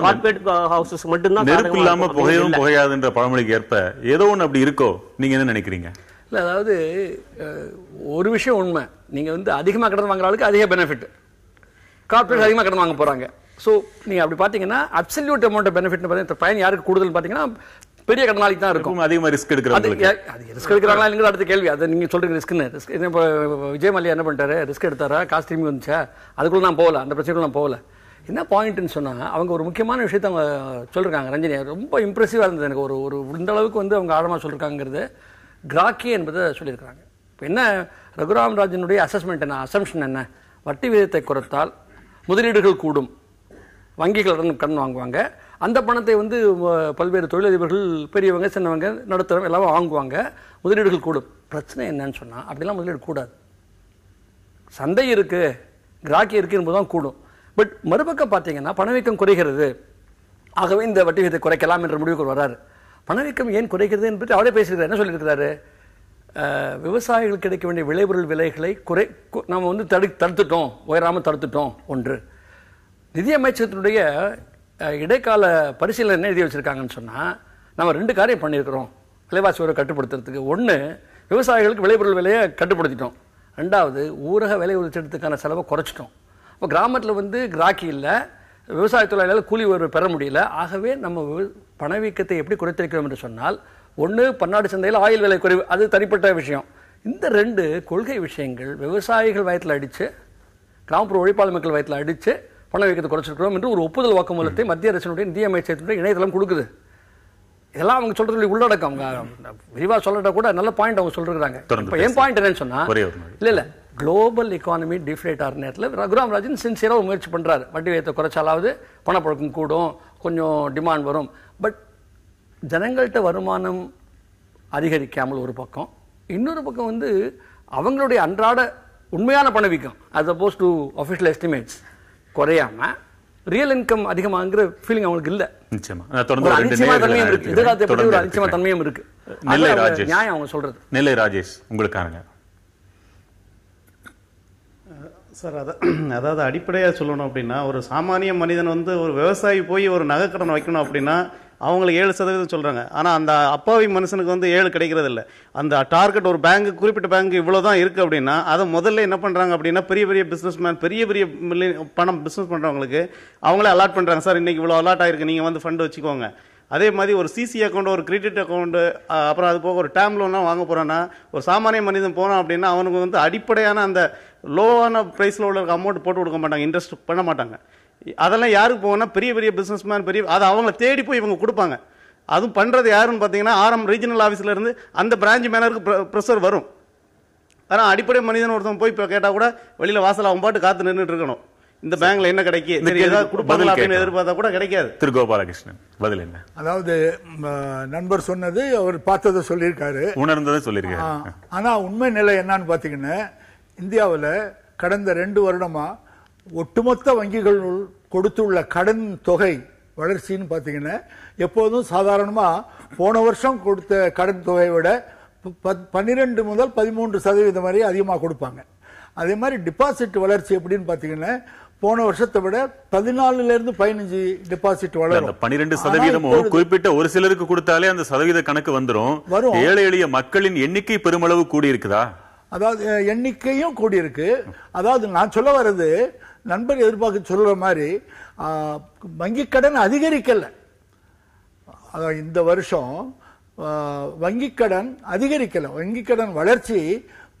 கார்ப்பரேட் ஹவுசஸ் மட்டும்தான் நெருப்பு இல்லாம புகையும் புகையாதுன்ற பழமொழிக்கு ஏற்ப ஏதோ ஒன்று அப்படி இருக்கோ, நீங்க என்ன நினைக்கிறீங்க? இல்லை, அதாவது ஒரு விஷயம் உண்மை, நீங்கள் வந்து அதிகமாக கடன் வாங்குறவங்களுக்கு அதிக பெனிஃபிட், கார்பரேட் அதிகமாக கடன் வாங்க போகிறாங்க. ஸோ நீங்கள் அப்படி பார்த்தீங்கன்னா அப்சல்யூட் அமௌண்ட் ஆஃப் பெனிஃபிட் பார்த்தீங்கன்னா பயன் யாருக்கு கூடுதல் பார்த்தீங்கன்னா பெரிய கடனாளிக்கு தான் இருக்கும். அதிகமாக ரிஸ்க் எடுக்கிறாங்க. ரிஸ்க் எடுக்கிறாங்களா இல்லைங்கிறது அடுத்த கேள்வி. அதை நீங்கள் சொல்கிறீங்க ரிஸ்க்குன்னு. ரிஸ்க் இப்போ விஜய் மல்லையா என்ன பண்ணிட்டாரு, ரிஸ்க் எடுத்தாரா, காசு திரும்பி வந்துச்சா, அதுக்குள்ள நான் போகல, அந்த பிரச்சனைக்குள்ள நான் போகல. என்ன பாயிண்ட்னு சொன்னால், அவங்க ஒரு முக்கியமான விஷயத்தை அவங்க சொல்லியிருக்காங்க. ரஞ்சனி ரொம்ப இம்ப்ரெசிவாக இருந்தது எனக்கு. ஒரு இந்த அளவுக்கு வந்து அவங்க ஆழமாக சொல்லியிருக்காங்கிறது கிராக்கி என்பதை சொல்லியிருக்காங்க. இப்போ என்ன ரகுராம் ராஜனுடைய அசஸ்மெண்ட் என்ன, அசம்ஷன் என்ன, வட்டி விகிதத்தை குறைத்தால் முதலீடுகள் கூடும், வங்கிகள் கடன் வாங்குவாங்க, அந்த பணத்தை வந்து பல்வேறு தொழிலதிபர்கள், பெரியவங்க, சின்னவங்க, நடுத்தரம் எல்லாமே வாங்குவாங்க, முதலீடுகள் கூடும். பிரச்சனை என்னன்னு சொன்னால், அப்படிலாம் முதலீடு கூடாது. சந்தை இருக்குது, கிராக்கி இருக்குது என்பது தான் கூடும். பட் மறுபக்கம் பார்த்தீங்கன்னா பணவீக்கம் குறைகிறது, ஆகவே இந்த வட்டி விகிதத்தை குறைக்கலாம் என்ற முடிவுக்கு வராரு. பணவீக்கம் ஏன் குறைக்கிறது என்பது அவரே பேசியிருக்காரு. என்ன சொல்லியிருக்கிறாரு, விவசாயிகளுக்கு கிடைக்க வேண்டிய விளைபொருள் விலைகளை நம்ம வந்து தடுத்துட்டோம், உயராமல் தடுத்துட்டோம். ஒன்று, நிதியமைச்சகத்தினுடைய இடைக்கால பரிசீலனை என்ன எழுதி வச்சிருக்காங்கன்னு சொன்னால், நம்ம 2 காரியம் பண்ணியிருக்கிறோம் விலைவாசி உயர்வை கட்டுப்படுத்துறதுக்கு. ஒன்று, விவசாயிகளுக்கு விளைபொருள் விலையை கட்டுப்படுத்திட்டோம். 2வது, ஊரக விலை உயர்த்தத்துக்கான செலவை குறைச்சிட்டோம். இப்போ கிராமத்தில் வந்து கிராக்கி இல்லை, விவசாய தொழிலாளர்கள் கூலி உயர்வு பெற முடியல. ஆகவே நம்ம பணவீக்கத்தை எப்படி குறைத்திருக்கிறோம் என்று சொன்னால், ஒன்று, பன்னாட்டு சந்தையில் ஆயில் விலை குறைவு, அது தனிப்பட்ட விஷயம். இந்த 2 கொள்கை விஷயங்கள் விவசாயிகள் வயத்தில் அடித்து, கிராமப்புற உழைப்பாளர் மக்கள் வயத்தில் அடித்து பணவீக்கத்தை குறைச்சிருக்கிறோம் என்று ஒரு ஒப்புதல் வாக்குமூலத்தை மத்திய அரசினுடைய நிதியமைச்சகத்தினுடைய இணையதளம் கொடுக்குது. இதெல்லாம் அவங்க சொல்றது உள்ளடக்கம். அவங்க விரிவாக சொல்லட்டா கூட நல்ல பாயிண்ட் அவங்க சொல்றாங்க. இப்போ என் பாயிண்ட் என்னன்னு சொன்னா, இல்ல குளோபல் எக்கானமி டிஃப்ளேட் ஆகிற நேரத்தில் ரகுராம் ராஜன் சின்சியராக முயற்சி பண்றாரு. வட்டி விகிதத்தை குறைச்சாலாவது பணப்பழக்கம் கூடும், கொஞ்சம் டிமாண்ட் வரும். பட் ஜனங்கள்கிட்ட வருமானம் அதிகரிக்காமல் ஒரு பக்கம், இன்னொரு பக்கம் வந்து அவங்களுடைய அன்றாட உண்மையான பணவீக்கம் as opposed to official estimates குறையாம ரியல் இன்கம் அதிகமாகிற ஃபீலிங் அவங்களுக்கு இல்ல. நிச்சயமா எதிர்காலத்தை பற்றி ஒரு அனிச்சயமான தன்மையும் இருக்கு. நெல்லை ராஜேஷ் நியாயம் அவங்க சொல்றது. நெல்லை ராஜேஷ் உங்களுக்கான சார், அதாவது அடிப்படையாக சொல்லணும் அப்படின்னா, ஒரு சாமானிய மனிதன் வந்து ஒரு விவசாயி போய் ஒரு நகைக்கடன் வைக்கணும் அப்படின்னா அவங்களுக்கு 7% சொல்கிறாங்க. ஆனால் அந்த அப்பாவி மனுஷனுக்கு வந்து 7 கிடைக்கிறது இல்லை. அந்த டார்கெட் ஒரு பேங்க், குறிப்பிட்ட பேங்க் இவ்வளோ தான் இருக்குது அப்படின்னா அதை முதல்ல என்ன பண்ணுறாங்க அப்படின்னா, பெரிய பெரிய பிஸ்னஸ் மேன், பெரிய பெரிய பணம் பிஸ்னஸ் பண்ணுறவங்களுக்கு அவங்களே அலாட் பண்ணுறாங்க. சார் இன்றைக்கி இவ்வளோ அலாட் ஆகிருக்கு, நீங்கள் வந்து ஃபண்டு வச்சுக்கோங்க. அதே மாதிரி ஒரு சிசி அக்கௌண்ட், ஒரு கிரெடிட் அக்கௌண்ட்டு, அப்புறம் அது போக ஒரு டேர்ம் லோன்லாம் வாங்க போகிறான்னா, ஒரு சாமானிய மனிதன் போனான் அப்படின்னா அவனுக்கு வந்து அடிப்படையான அந்த லோவான ப்ரைஸில் உள்ள அமௌண்ட் போட்டு கொடுக்க மாட்டாங்க, இன்ட்ரெஸ்ட் பண்ண மாட்டாங்க. அதெல்லாம் யாருக்கு போகணும்னா பெரிய பெரிய பிஸ்னஸ் மேன், பெரிய அதை அவங்கள தேடி போய் இவங்க கொடுப்பாங்க. அதுவும் பண்ணுறது யாருன்னு பார்த்தீங்கன்னா, ரீஜனல் ஆஃபீஸில் இருந்து அந்த பிரான்ச் மேனருக்கு ப்ரெஷர் வரும். ஆனால் அடிப்படை மனிதன் ஒருத்தன் போய் இப்போ கேட்டால் கூட வெளியில் வாசல் அவன் பாட்டு காத்து நின்றுட்டு இருக்கணும். இந்த பேங்க்ல என்ன கிடைக்கும், ஏதாவது கொடுப்பாங்களா அப்படின்னு எதிர்பார்த்தா கூட கிடைக்காது. திரு கோபாலகிருஷ்ணன் பதில் என்ன? அதாவது நண்பர் சொன்னது அவர் பார்த்ததை சொல்லியிருக்காரு, உணர்ந்ததை சொல்லியிருக்காரு. ஆனா உண்மை நிலை என்னன்னு பாத்தீங்கன்னா, இந்தியாவில் கடந்த 2 வருடமா ஒட்டுமொத்த வங்கிகள் கொடுத்துள்ள கடன் தொகை வளர்ச்சின்னு பாத்தீங்கன்னா, எப்போதும் சாதாரணமா போன வருஷம் கொடுத்த கடன் தொகையை விட 12 முதல் 13% வரை அதிகமாக கொடுப்பாங்க. அதே மாதிரி டிபாசிட் வளர்ச்சி எப்படின்னு பாத்தீங்கன்னா, போன வருஷத்தை விட 14 to 15 டிபாசிட் வளரும். 12% குறிப்பிட்ட ஒரு சிலருக்கு கொடுத்தாலே அந்த சதவீத கணக்கு வந்துரும். ஏழை எளிய மக்களின் எண்ணிக்கை பெருமளவு கூடி இருக்குதா? அதாவது எண்ணிக்கையும் கூடி இருக்கு. அதாவது நான் சொல்ல வர்றது, நண்பர் எதிர்பார்க்க சொல்ற மாதிரி வங்கி கடன் அதிகரிக்கல. அதாவது இந்த வருஷம் வங்கி கடன் அதிகரிக்கல, வங்கி கடன் வளர்ச்சி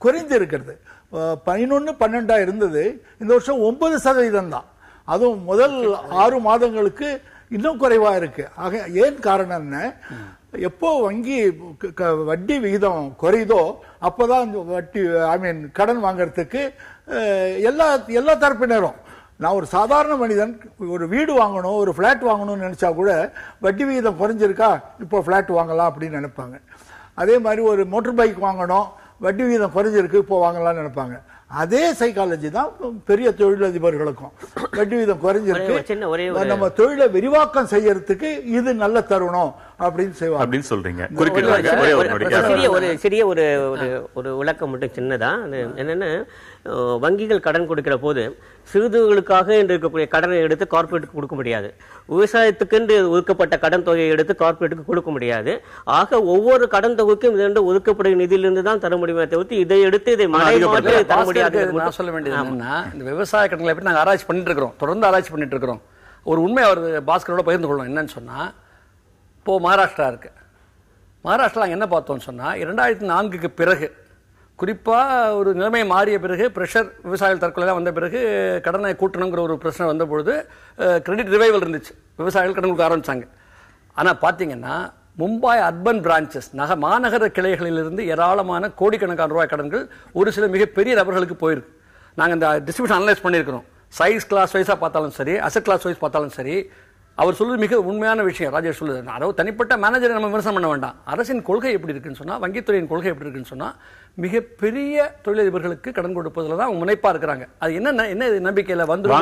குறைந்து இருக்கிறது. 11-12 இருந்தது, இந்த வருஷம் 9% தான். அதுவும் முதல் 6 மாதங்களுக்கு இன்னும் குறைவா இருக்கு. ஆக ஏன் காரணம்னா, எப்போ வங்கி வட்டி விகிதம் குறையுதோ அப்போதான் வட்டி கடன் வாங்கறதுக்கு எல்லா தரப்பினரும், நான் ஒரு சாதாரண மனிதன் ஒரு வீடு வாங்கணும், ஒரு பிளாட் வாங்கணும்னு நினைச்சா கூட வட்டி விகிதம் குறைஞ்சிருக்கா, இப்போ பிளாட் வாங்கலாம் அப்படின்னு நினைப்பாங்க. அதே மாதிரி ஒரு மோட்டர் பைக் வாங்கணும், வட்டி விகிதம் குறைஞ்சிருக்கு, இப்போ வாங்கலாம்னு நினைப்பாங்க. அதே சைக்காலஜி தான் பெரிய தொழிலதிபர்களுக்கும். வட்டி விகிதம் குறைஞ்சிருக்கு, நம்ம தொழிலை விரிவாக்கம் செய்யறதுக்கு இது நல்ல தருணம் அப்படின்னு செய்வாங்க அப்படின்னு சொல்றீங்க. சிறிய ஒரு விளக்கம் மட்டும் சின்னதா, என்னன்னா வங்கிகள் கடன் கொடுக்கிற போது சிறுதுகளுக்காக என்று இருக்கக்கூடிய கடனை எடுத்து கார்பரேட்டுக்கு கொடுக்க முடியாது, விவசாயத்துக்கு என்று ஒதுக்கப்பட்ட கடன் தொகையை எடுத்து கார்பரேட்டுக்கு கொடுக்க முடியாது. ஆக ஒவ்வொரு கடன் தொகைக்கும் இது ஒதுக்கப்படும் நிதியிலிருந்து தான் தர முடியுமே தவிர்த்து இதை எடுத்து இதை மறைமாற்றி தர முடியாது. நான் சொல்ல வேண்டியது என்னன்னா, இந்த விவசாய கடன்களை பற்றி நாங்கள் ஆராய்ச்சி பண்ணிட்டு இருக்கிறோம், தொடர்ந்து ஆராய்ச்சி பண்ணிட்டு இருக்கிறோம். ஒரு உண்மை அவர் பாஸ்கரோட பகிர்ந்து கொள்ளணும். என்னன்னு சொன்னா, இப்போ மகாராஷ்டிரா இருக்கு. மகாராஷ்டிரா என்ன பார்த்தோம்னு சொன்னா, 2004க்கு பிறகு குறிப்பாக ஒரு நிலைமை மாறிய பிறகு, பிரஷர் விவசாயிகள் தற்கொலைலாம் வந்த பிறகு, கடனை கூட்டணுங்கிற ஒரு பிரச்சனை வந்த பொழுது கிரெடிட் ரிவைவல் இருந்துச்சு, விவசாயிகள் கடன் கொடுக்க ஆரம்பிச்சாங்க. ஆனால் பார்த்தீங்கன்னா மும்பை அர்பன் பிரான்ச்சஸ், மாநகர கிளைகளிலிருந்து ஏராளமான கோடிக்கணக்கான ரூபாய் கடன்கள் ஒரு சில மிகப்பெரிய நபர்களுக்கு போயிருக்கு. நாங்கள் இந்த டிஸ்ட்ரிபியூஷன் அனலைஸ் பண்ணியிருக்கிறோம். சைஸ் கிளாஸ் வைஸாக பார்த்தாலும் சரி, அசட் கிளாஸ் வைஸ் பார்த்தாலும் சரி, அவர் சொல்றது மிக உண்மையான விஷயம். ராஜேஷ் சொல்லுது, அதாவது தனிப்பட்ட மேனேஜரை நம்ம விமர்சனம் பண்ண வேண்டாம். அரசின் கொள்கை எப்படி இருக்குன்னு சொன்னா, வங்கித்துறையின் கொள்கை எப்படி இருக்குன்னு சொன்னா, மிகப்பெரிய தொழிலதிபர்களுக்கு கடன் கொடுப்பதுல தான் அவங்க முனைப்பா இருக்கிறாங்க. அது என்ன நம்பிக்கையில வந்துரும்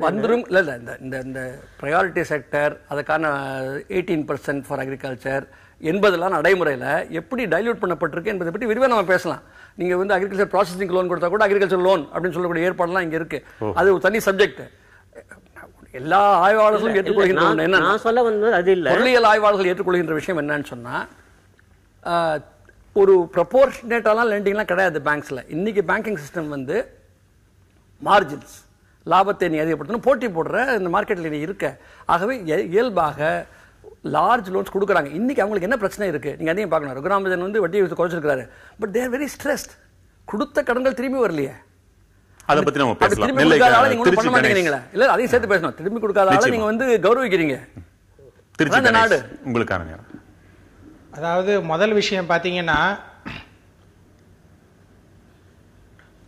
வந்துரும் இல்ல இந்த பிரையாரிட்டி செக்டர், அதுக்கான 18% ஃபார் அக்ரிகல்ச்சர் என்பதெல்லாம் நடைமுறையில் எப்படி டைல்யூட் பண்ணப்பட்டிருக்கு என்பதை பற்றி விரிவாக நம்ம பேசலாம். நீங்க வந்து அக்ரிகல்ச்சர் ப்ராசஸிங் லோன் கொடுத்தா கூட அக்ரிகல்ச்சர் லோன் அப்படின்னு சொல்லக்கூடிய ஏற்பாடுலாம் இங்க இருக்கு. அது ஒரு தனி சப்ஜெக்ட். எல்லா ஆய்வாளர்களும் ஏற்றுக்கொள்கின்ற என்ன சொல்ல வந்தது அது இல்ல, பொருளியல் ஆய்வாளர்கள் ஏற்றுக்கொள்கின்ற விஷயம் என்னன்னு சொன்னா, ஒரு ப்ரொபோர்ஷனேட்டாலாம் லெண்டிங்லாம் கிடையாது பேங்க்ஸ்ல. இன்னைக்கு பேங்கிங் சிஸ்டம் வந்து மார்ஜின்ஸ், லாபத்தை நீ அதிகப்படுத்தணும், போட்டி போடுற இந்த மார்க்கெட்ல நீ இருக்க. ஆகவே இயல்பாக லார்ஜ் லோன்ஸ் கொடுக்குறாங்க. இன்னைக்கு அவங்களுக்கு என்ன பிரச்சனை இருக்கு நீங்க அதையும் பார்க்கணும். ரகுராமஜன் வந்து வட்டி குறைச்சிருக்காரு, பட் தேர் வெரி ஸ்ட்ரெஸ்ட். கொடுத்த கடன்கள் திரும்பி வரலையே, அதை பத்தி நம்ம பேசலாம். திரும்பி கொடுக்காதால நீங்க ஒன்றும் பண்ண மாட்டேங்கிறீங்களா? இல்ல அதையும் சேர்த்து பேசணும். திரும்பி கொடுக்காதால நீங்க வந்து கௌரவிக்கிறீங்க. திருச்சி நாடு உங்களுக்கான. அதாவது முதல் விஷயம் பாத்தீங்கன்னா,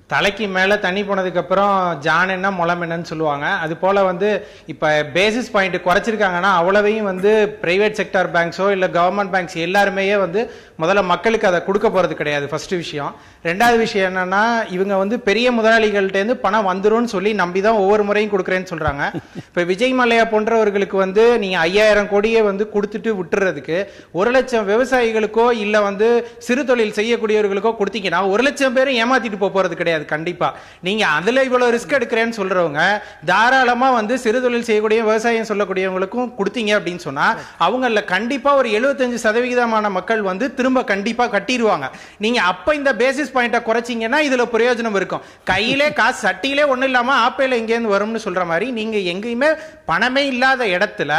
தலைக்கு மேல தண்ணி போனதுக்கு அப்புறம் ஜான் என்ன முளம் என்னன்னு சொல்லுவாங்க. அது போல வந்து இப்ப பேசிஸ் பாயிண்ட் குறைச்சிருக்காங்கன்னா அவ்வளவையும் வந்து பிரைவேட் செக்டார் பேங்க்ஸோ இல்ல கவர்மெண்ட் பேங்க்ஸ் எல்லாருமே வந்து முதல்ல மக்களுக்கு அதை கொடுக்க போறது கிடையாது. ஃபர்ஸ்ட் விஷயம். ரெண்டாவது விஷயம் என்னன்னா, இவங்க வந்து பெரிய முதலாளிகள்ட்ட இருந்து பணம் வந்துரும்னு சொல்லி நம்பிதான் ஒவ்வொரு முறையும் கொடுக்குறேன்னு சொல்றாங்க. இப்ப விஜய் மல்லையா போன்றவர்களுக்கு வந்து நீங்க 5000 கோடியே வந்து கொடுத்துட்டு விட்டுறதுக்கு 1 லட்சம் விவசாயிகளுக்கோ இல்ல வந்து சிறு தொழில் செய்யக்கூடியவர்களுக்கோ கொடுத்தீங்கன்னா 1 லட்சம் பேரும் ஏமாத்திட்டு போறது கிடையாது. கண்டிப்பா நீங்க அதுல இவ்வளவு ரிஸ்க் எடுக்கிறேன்னு சொல்றவங்க தாராளமா வந்து சிறு தொழில் செய்யக்கூடிய விவசாயம் சொல்லக்கூடியவங்களுக்கும் கொடுத்தீங்க அப்படின்னு சொன்னா அவங்கள கண்டிப்பா ஒரு 75% மக்கள் வந்து திரும்ப கண்டிப்பா கட்டிடுவாங்க. நீங்க அப்ப இந்த பேசிஸ் பாயிண்ட குறைச்சீங்கன்னா இதுல பிரயோஜனம் இருக்கும். கையிலே காசு சட்டியிலே ஒண்ணு இல்லாம ஆப்பையில எங்க இருந்து வரும்னு சொல்ற மாதிரி நீங்க எங்கேயுமே பணமே இல்லாத இடத்துல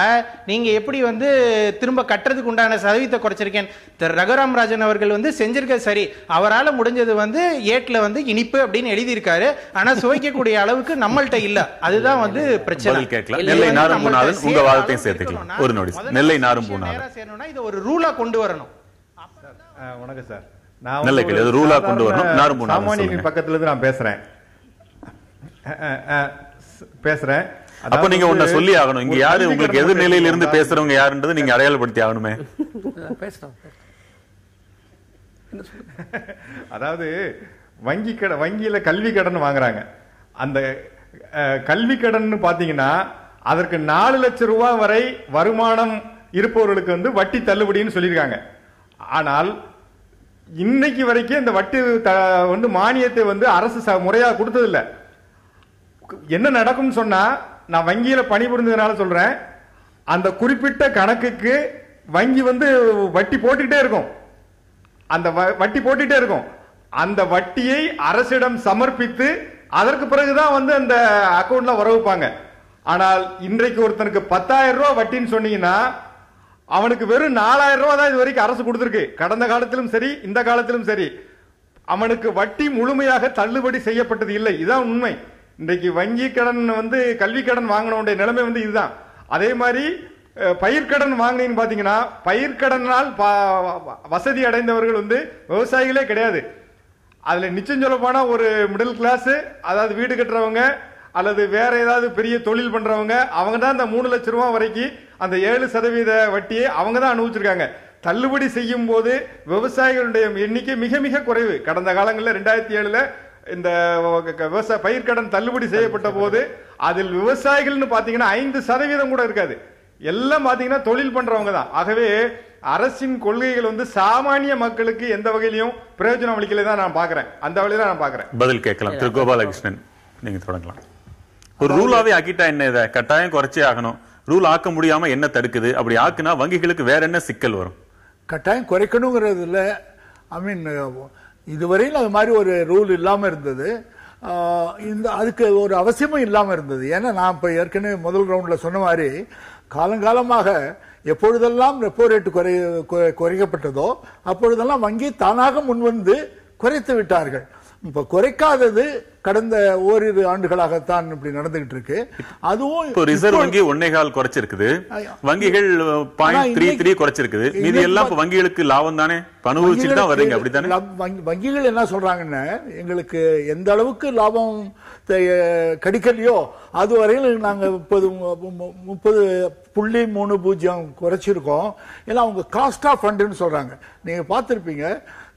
நீங்க எப்படி வந்து திரும்ப கட்டுறதுக்கு உண்டான சதவீதத்தை குறைச்சிருக்கேன். ரகுராம் ராஜன் அவர்கள் வந்து செஞ்சிருக்க சரி, அவரால் முடிஞ்சது வந்து ஏட்ல வந்து இனிப்பு அப்படின்னு எழுதி இருக்காரு. ஆனா சுவைக்கக்கூடிய அளவுக்கு நம்மள்ட்ட இல்ல. அதுதான் வந்து பிரச்சனை. நெல்லை நாரும்பூநாதன் உங்க வாதத்தையும் சேர்த்துக்கலாம். ஒரு நொடி. நெல்லை நாரும்பூநாதன் சேரணும்னா இது ஒரு ரூலா கொண்டு வரணும். வணக்கம் சார். நான் ரூலா கொண்டு வரணும். நாரும்பூநாதன் சாமானியர்கள் பக்கத்துல இருந்து நான் பேசுறேன். அப்ப நீங்க ஒன்ன சொல்லி ஆகணும். இங்க யாரு உங்களுக்கு எதிர்நிலையில இருந்து பேசுறவங்க யாருன்றது நீங்க அடையாளப்படுத்தி ஆகணுமே. அதாவது வங்கியில கல்வி கடன் வாங்குறாங்க. அந்த கல்வி கடன் பாத்தீங்கன்னா அதற்கு 4 லட்சம் ரூபாய் வரை வருமானம் இருப்பவர்களுக்கு வந்து வட்டி தள்ளுபடின்னு சொல்லியிருக்காங்க. ஆனால் இன்னைக்கு வரைக்கும் இந்த வட்டி வந்து மானியத்தை வந்து அரசு முறையாக கொடுத்ததில்லை. என்ன நடக்கும் சொன்னா, நான் வங்கியில பணிபுரிந்ததுனால சொல்றேன், அந்த குறிப்பிட்ட கணக்குக்கு வங்கி வந்து வட்டி போட்டுக்கிட்டே இருக்கும். அந்த வட்டி போட்டுட்டே இருக்கும். அந்த வட்டியை அரசிடம் சமர்ப்பித்து அதற்கு பிறகுதான் வந்து அந்த அக்கௌண்ட்ல வரவுப்பாங்க. ஆனால் இன்றைக்கு ஒருத்தனுக்கு 10,000 ரூபாய் வட்டின்னு சொன்னீங்கன்னா அவனுக்கு வெறும் 4,000 ரூபாய் தான் இது வரைக்கும் அரசு கொடுத்திருக்கு. கடந்த காலத்திலும் சரி இந்த காலத்திலும் சரி அவனுக்கு வட்டி முழுமையாக தள்ளுபடி செய்யப்பட்டது இல்லை. இதுதான் உண்மை. இன்றைக்கு வங்கி கடன் வந்து கல்வி கடன் வாங்கினோடைய நிலைமை வந்து இதுதான். அதே மாதிரி பயிர்க்கடன் வாங்கினீங்கன்னு பாத்தீங்கன்னா பயிர்க்கடனால் வசதி அடைந்தவர்கள் வந்து விவசாயிகளே கிடையாது. அதுல நிச்சயம் சொல்ல போனா ஒரு மிடில் கிளாஸ், அதாவது வீடு கட்டுறவங்க அல்லது வேற ஏதாவது பெரிய தொழில் பண்றவங்க, அவங்க தான் இந்த 3 லட்சம் ரூபாய் வரைக்கும் அந்த 7% வட்டியை அவங்க தான் அனுபவிச்சிருக்காங்க. தள்ளுபடி செய்யும் போது விவசாயிகளுடைய எண்ணிக்கை மிக மிக குறைவு. கடந்த காலங்களில் 2007 இந்த விவசாய பயிர்க்கடன் தள்ளுபடி செய்யப்பட்ட போது அதில் விவசாயிகள்னு பாத்தீங்கன்னா 5% கூட இருக்காது. எல்லாம் பாத்தீங்கன்னா தொழில் பண்றவங்க தான். ஆகவே அரசின் கொள்கைகள் வந்து சாமானிய மக்களுக்கு எந்த வகையிலும் பிரயோஜனம் அளிக்கல தான் நான் பாக்குறேன். அந்த வழியில நான் பாக்குறேன். பதில் கேட்கலாம். திரு கோபாலகிருஷ்ணன், நீங்க தொடங்கலாம். ஒரு ரூலாவே ஆக்கிட்டா என்ன, இதை கட்டாயம் குறைச்சே ஆகணும். ரூல் ஆக்க முடியாம என்ன தடுக்குது? அப்படி ஆக்குனா வங்கிகளுக்கு வேற என்ன சிக்கல் வரும்? கட்டாயம் குறைக்கணுங்கிறதுல இதுவரையில் அது மாதிரி ஒரு ரூல் இல்லாம இருந்தது. அதுக்கு ஒரு அவசியமும் இல்லாம இருந்தது. ஏன்னா நான் இப்ப ஏற்கனவே முதல் ரவுண்ட்ல சொன்ன மாதிரி காலங்காலமாக எப்பொழுதெல்லாம் ரெப்போ ரேட் குறைக்கப்பட்டதோ அப்பொழுதெல்லாம் வங்கி தானாக முன்வந்து குறைத்து விட்டார்கள். இப்ப குறைக்காதது கடந்த ஓரிரு ஆண்டுகளாகத்தான் இப்படி நடந்துகிட்டு இருக்கு. அதுவும் இப்போ ரிசர்வ் வங்கி 1.25 குறைச்சிருக்குது, வங்கிகள் 0.33 குறைச்சிருக்குது. மீதி எல்லாம் இப்ப வங்கிகளுக்கு லாபம் தானே, அனுபவிச்சுட்டு தான் வர்றீங்க அப்படித்தானே? வங்கிகள் என்ன சொல்றாங்கன்னா, எங்களுக்கு எந்த அளவுக்கு லாபம் கிடைக்கலையோ அது வரையில் நாங்க 30.30 குறைச்சிருக்கோம். ஏன்னா அவங்க காஸ்ட் ஆஃப் ஃபண்ட்னு சொல்றாங்க. நீங்க பார்த்திருப்பீங்க,